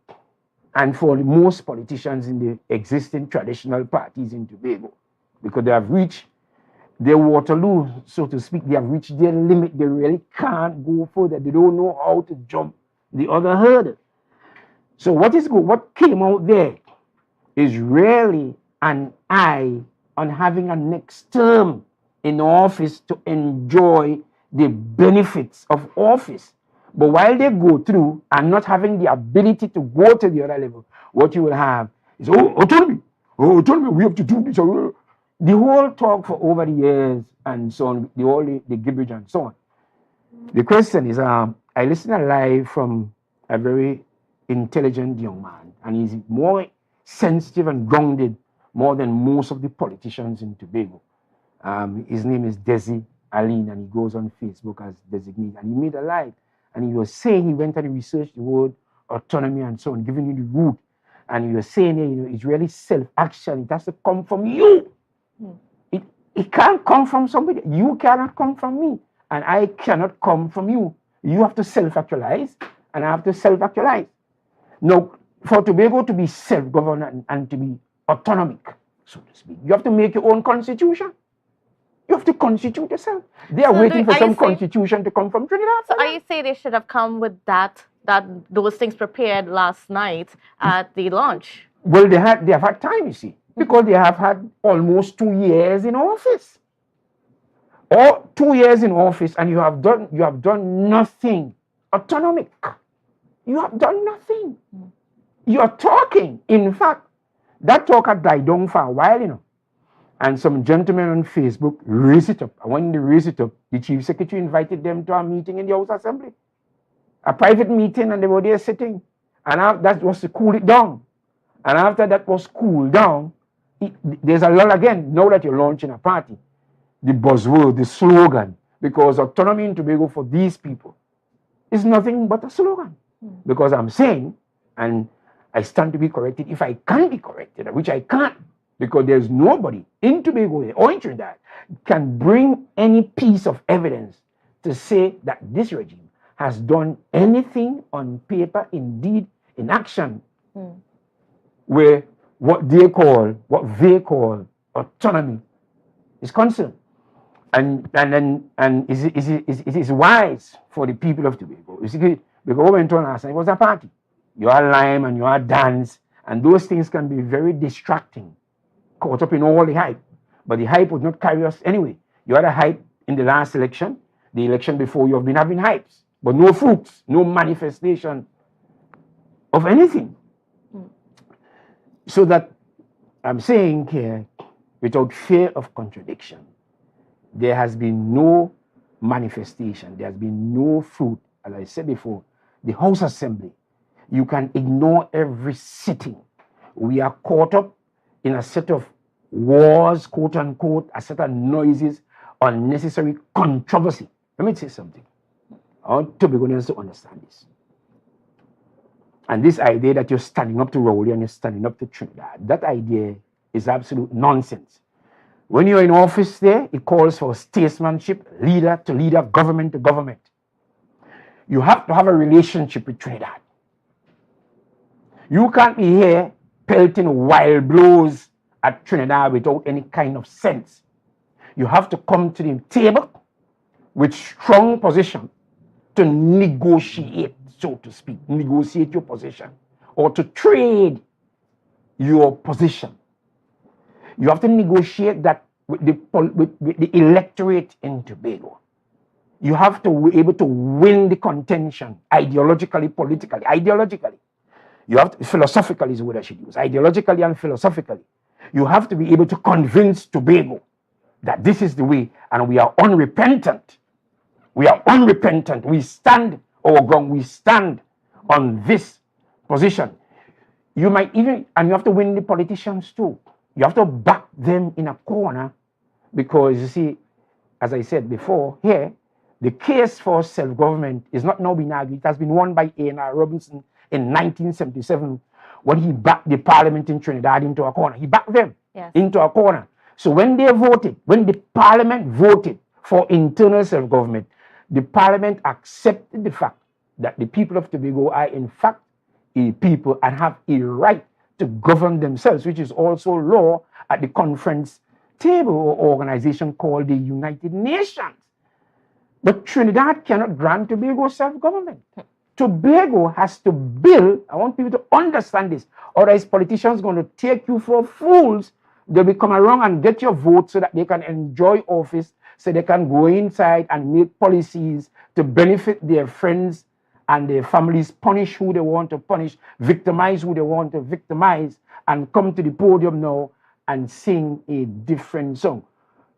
And for most politicians in the existing traditional parties in Tobago, because they have reached their Waterloo, so to speak, they have reached their limit. They really can't go further. They don't know how to jump the other hurdle. So what came out there is really an eye on having a next term in office to enjoy the benefits of office. But while they go through and not having the ability to go to the other level, what you will have is, autonomy, we have to do this. The whole talk for over the years and so on, the gibberish and so on. The question is, I listened live from a very intelligent young man, and he's more sensitive and grounded more than most of the politicians in Tobago. His name is Desi Aline, and he goes on Facebook as Designate, and he made a live, and he was saying he went and researched the word autonomy and so on, giving you the root, and he was saying, it's really self-action. It has to come from you. It can't come from somebody. You cannot come from me, and I cannot come from you. You have to self-actualize, and I have to self-actualize. Now, for Tobago to be self-governed and to be autonomic, so to speak, you have to make your own constitution. You have to constitute yourself. They are waiting for some constitution to come from Trinidad. So are you saying they should have come with those things prepared last night at the launch? Well, they have had time, you see, because they have had almost 2 years in office. Or 2 years in office, and you have done nothing autonomic. You have done nothing. You are talking. In fact, that talk had died down for a while, And some gentlemen on Facebook raised it up. And when they raised it up, the chief secretary invited them to a meeting in the House Assembly. A private meeting, and they were there sitting. And that was to cool it down. And after that was cooled down, there's a lull again. Now that you're launching a party, the buzzword, the slogan, because autonomy in Tobago for these people is nothing but a slogan. Because I'm saying, and I stand to be corrected if I can be corrected, which I can't, because there's nobody in Tobago or in Trinidad can bring any piece of evidence to say that this regime has done anything on paper, indeed in action, where what they call autonomy is concerned. And it is wise for the people of Tobago. You see, because we went on last night, it was a party. You are lime and you are dance, and those things can be very distracting, caught up in all the hype. But the hype would not carry us anyway. You had a hype in the last election, the election before, you have been having hypes, but no fruits, no manifestation of anything. So that I'm saying here, without fear of contradiction, there has been no manifestation, there has been no fruit. As I said before, the House Assembly, you can ignore every sitting. We are caught up in a set of wars, quote unquote, a set of noises, unnecessary controversy. Let me say something. I want Tobagonians to understand this. And this idea that you're standing up to Rowley and you're standing up to Trinidad, that idea is absolute nonsense. When you're in office there, it calls for statesmanship, leader to leader, government to government. You have to have a relationship with Trinidad. You can't be here pelting wild blows at Trinidad without any kind of sense. You have to come to the table with strong position to negotiate, so to speak, negotiate your position or to trade your position. You have to negotiate that with the electorate in Tobago. You have to be able to win the contention ideologically, politically, ideologically. You have to, philosophically is what I should use, ideologically and philosophically. You have to be able to convince Tobago that this is the way, and we are unrepentant. We are unrepentant. We stand our ground. We stand on this position. You might even, and you have to win the politicians too. You have to back them in a corner because, you see, as I said before, here, the case for self-government is not now being argued. It has been won by A.N.R. Robinson in 1977 when he backed the parliament in Trinidad into a corner. He backed them into a corner. So when they voted, when the parliament voted for internal self-government, the parliament accepted the fact that the people of Tobago are in fact a people and have a right to govern themselves, which is also law at the conference table or organization called the United Nations. But Trinidad cannot grant Tobago self-government. Tobago has to build, I want people to understand this, otherwise politicians are going to take you for fools. They'll be come around and get your vote so that they can enjoy office, so they can go inside and make policies to benefit their friends and their families, punish who they want to punish, victimize who they want to victimize, and come to the podium now and sing a different song.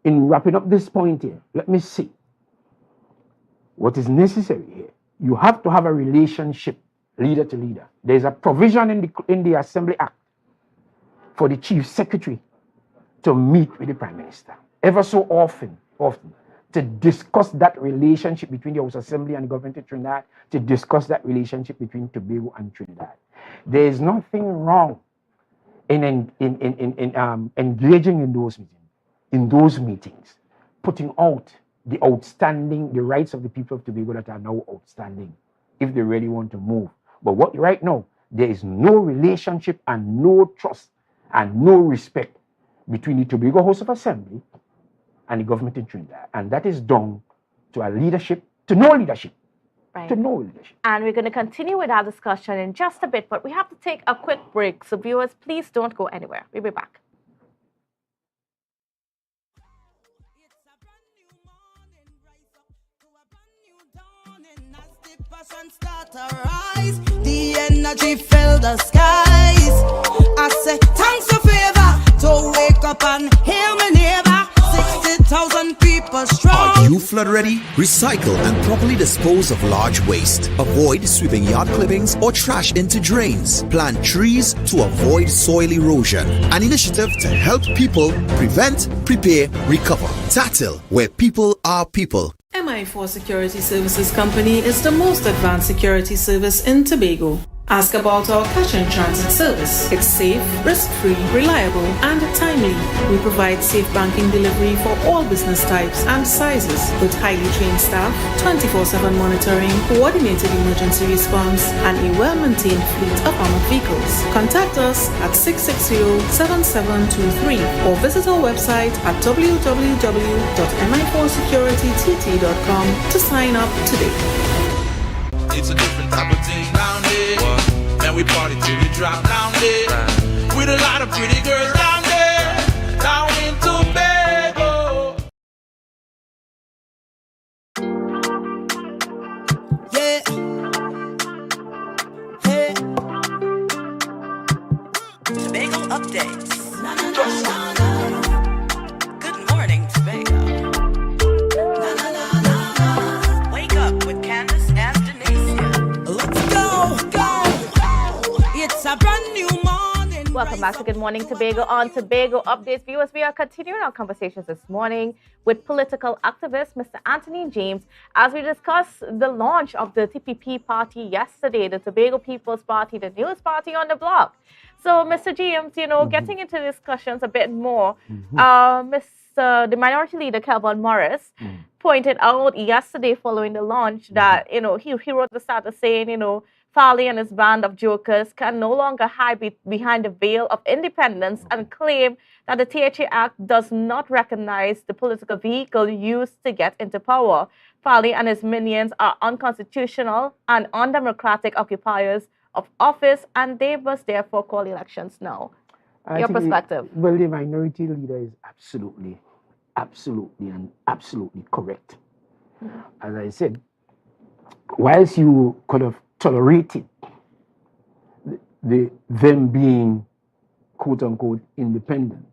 In wrapping up this point here, let me see what is necessary here. You have to have a relationship, leader to leader. There's a provision in the Assembly Act for the Chief Secretary to meet with the Prime Minister ever so often, to discuss that relationship between the House Assembly and the government of Trinidad, to discuss that relationship between Tobago and Trinidad. There is nothing wrong in engaging in those meetings, putting out the rights of the people of Tobago that are now outstanding, if they really want to move. But right now, there is no relationship and no trust and no respect between the Tobago House of Assembly and the government in Trinidad. And that is down to a leadership, to no leadership. Right. To no leadership. And we're going to continue with our discussion in just a bit, but we have to take a quick break. So viewers, please don't go anywhere. We'll be back. The energy fill the skies. I say thanks for favor to wake up and hear me neighbor. 60,000 people strong. Are you flood ready? Recycle and properly dispose of large waste. Avoid sweeping yard clippings or trash into drains. Plant trees to avoid soil erosion. An initiative to help people prevent, prepare, recover. TATIL, where people are people. MI4 Security Services Company is the most advanced security service in Tobago. Ask about our cash and transit service. It's safe, risk-free, reliable, and timely. We provide safe banking delivery for all business types and sizes with highly trained staff, 24/7 monitoring, coordinated emergency response, and a well-maintained fleet of armored vehicles. Contact us at 660-7723 or visit our website at www.mi4securitytt.com to sign up today. It's a different type of thing down there. And we party till we drop down there. With a lot of pretty girls down there. Down in Tobago. Yeah. Hey. Tobago updates. Good morning, Tobago. Wake up with Candace and Denise. Let's go. It's a brand new morning. Welcome back to Good Morning Tobago on Tobago Updates. Viewers, we are continuing our conversations this morning with political activist Mr. Anthony James as we discuss the launch of the TPP party yesterday, the Tobago People's Party, the newest party on the block. So, Mr. James, getting into discussions a bit more, the Minority Leader, Kelvin Morris, pointed out yesterday following the launch that, he wrote the status saying, Farley and his band of jokers can no longer hide behind the veil of independence and claim that the THA Act does not recognize the political vehicle used to get into power. Farley and his minions are unconstitutional and undemocratic occupiers of office, and they must therefore call elections now. Your perspective? Well, the Minority Leader is absolutely correct. As I said, whilst you could have tolerated them being quote-unquote independent,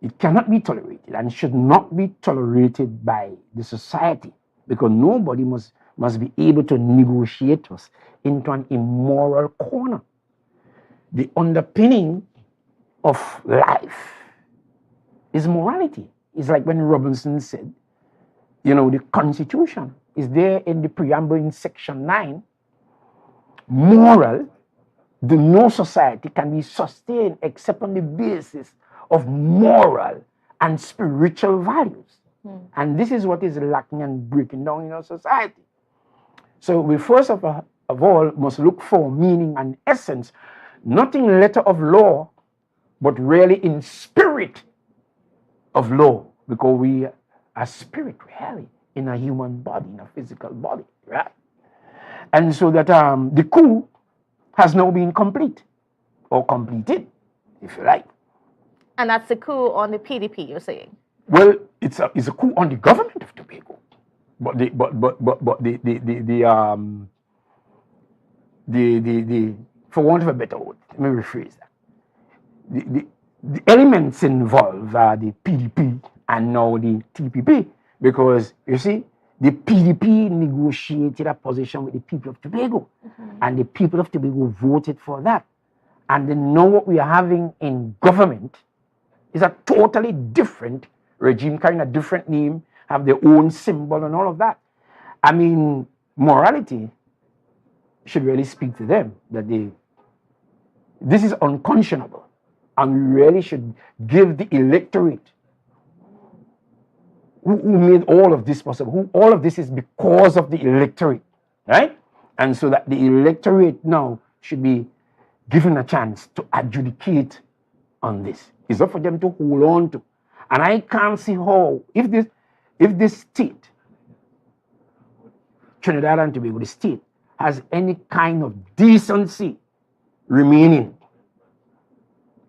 it cannot be tolerated and should not be tolerated by the society, because nobody must be able to negotiate us into an immoral corner. The underpinning of life is morality. It's like when Robinson said, the Constitution is there in the preamble in section 9. Moral, no society can be sustained except on the basis of moral and spiritual values. And this is what is lacking and breaking down in our society. So we first of all must look for meaning and essence, not in letter of law, but really in spirit of law, because we are spirit really in a human body, in a physical body, right? And so that the coup has now been complete, or completed, if you like. And that's the coup on the PDP, you're saying? Well, it's a coup on the government of Tobago, but for want of a better word, let me rephrase that. The elements involved are the PDP and now the TPP, because you see, the PDP negotiated a position with the people of Tobago, and the people of Tobago voted for that. And then now what we are having in government is a totally different regime, carrying a different name, have their own symbol and all of that. I mean, morality should really speak to them, that this is unconscionable, and we really should give the electorate who made all of this possible, all of this is because of the electorate, right? And so that the electorate now should be given a chance to adjudicate on this. It's up for them to hold on to. And I can't see how, if this state, Trinidad and Tobago, the state, has any kind of decency remaining,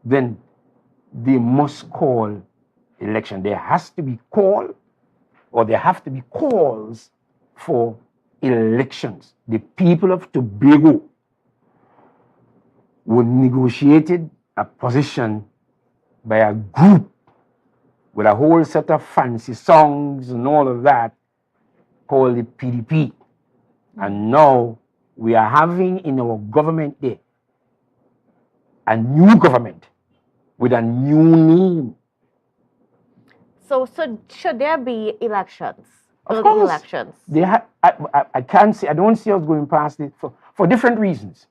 then they must call election. There has to be call, or there have to be calls for elections. The people of Tobago were negotiated a position by a group with a whole set of fancy songs and all of that called the PDP. And now we are having in our government there a new government with a new name. So should there be elections? Of course. Elections. I can't see, I don't see us going past it for different reasons,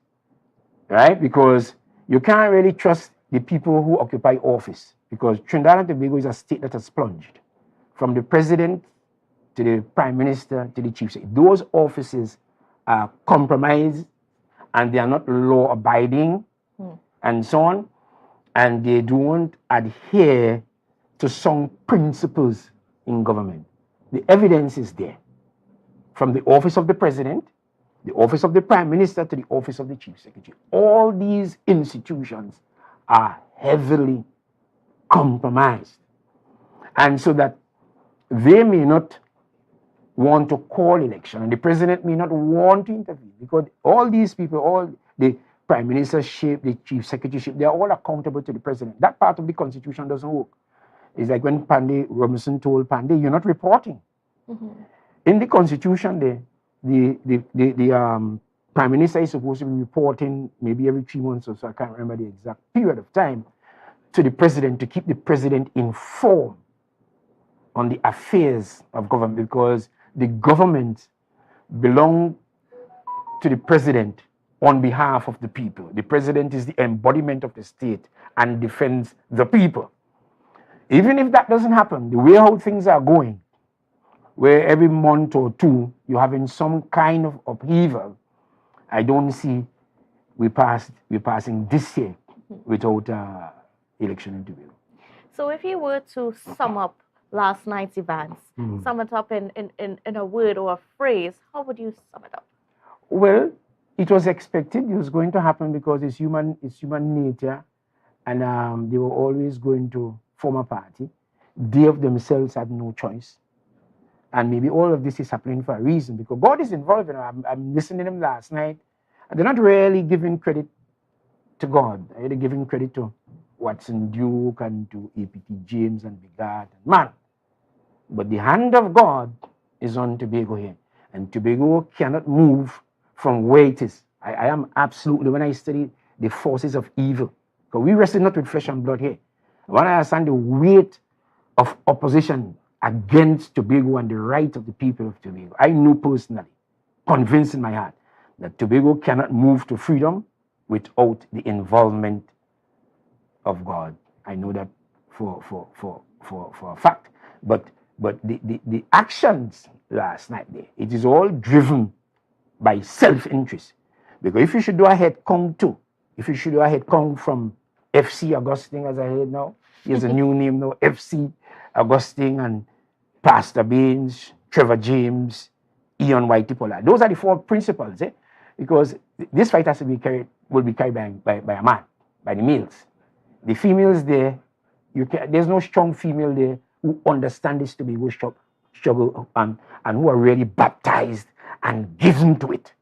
right? Because you can't really trust the people who occupy office, because Trinidad and Tobago is a state that has plunged from the president to the prime minister to the chief secretary. Those offices are compromised and they are not law abiding and so on, and they don't adhere to some principles in government. The evidence is there from the office of the president, the office of the prime minister to the office of the chief secretary. All these institutions are heavily compromised, and so that they may not want to call election and the president may not want to intervene, because all these people, all the prime ministership, the chief secretaryship, they are all accountable to the president. That part of the constitution doesn't work. It's like when Pandey Robinson told Pandey, you're not reporting. In the constitution, the prime minister is supposed to be reporting maybe every 3 months or so, I can't remember the exact period of time, to the president, to keep the president informed on the affairs of government, because the government belongs to the president on behalf of the people. The president is the embodiment of the state and defends the people. Even if that doesn't happen, the way how things are going, where every month or two you're having some kind of upheaval, I don't see we're passing this year without election in Tobago. So if you were to sum up last night's events, sum it up in a word or a phrase, how would you sum it up? Well, it was expected. It was going to happen because it's human nature, and they were always going to form a party. They of themselves had no choice. And maybe all of this is happening for a reason, because God is involved. I'm listening to them last night, and they're not really giving credit to God. They're giving credit to Watson Duke and to APT James and Bigard and Man. But the hand of God is on Tobago here. And Tobago cannot move from where it is. I am absolutely, when I study the forces of evil, because we wrestle not with flesh and blood here. When I understand the weight of opposition against Tobago and the right of the people of Tobago, I know personally, convinced in my heart, that Tobago cannot move to freedom without the involvement of God. I know that for a fact. But the actions last night there, it is all driven by self-interest. Because if you should do a head count too, if you should do a head count from FC Augustine, as I heard now, here's a new name now, FC Augustine and Pastor Baines, Trevor James, Ian Whitey-Pollard. Those are the four principles, because this fight has to be carried, will be carried by a man, by the males. The females there, there's no strong female there who understand this to be struggle and who are really baptized and given to it.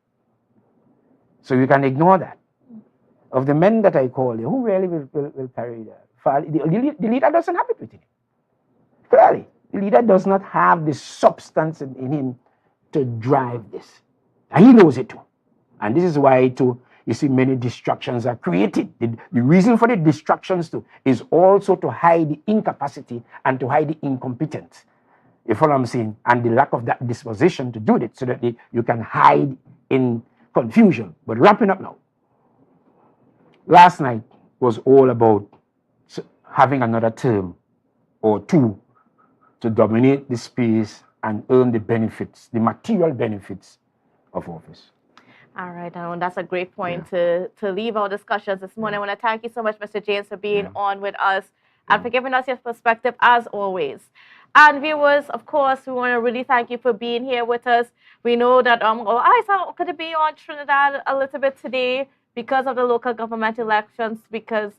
So you can ignore that. Of the men that I call here, who really will carry that? The leader doesn't have it within him. Clearly, the leader does not have the substance in him to drive this. And he knows it too. And this is why you see many distractions are created. The reason for the distractions too is also to hide the incapacity and to hide the incompetence. You follow what I'm saying? And the lack of that disposition to do it, so that you can hide in confusion. But wrapping up now. Last night was all about having another term or two to dominate the space and earn the benefits, the material benefits of office. All right, and that's a great point to leave our discussions this morning. I want to thank you so much, Mr. James, for being on with us and for giving us your perspective as always. And viewers, of course, we want to really thank you for being here with us. We know that I thought could be on Trinidad a little bit today because of the local government elections, because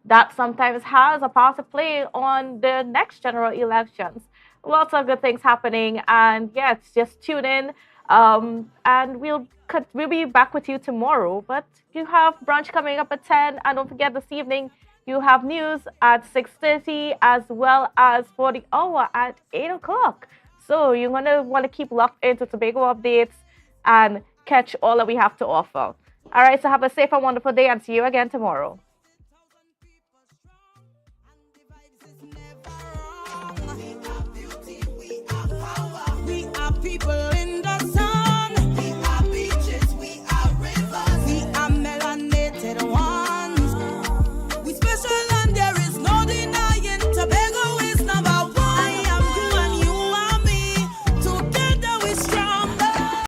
that sometimes has a part to play on the next general elections. Lots of good things happening, and yes, just tune in. And we'll be back with you tomorrow. But you have brunch coming up at 10, and don't forget this evening you have news at 6:30 as well as for the hour at 8 o'clock. So you're gonna want to keep locked into Tobago Updates and catch all that we have to offer. All right, so have a safe and wonderful day, and see you again tomorrow.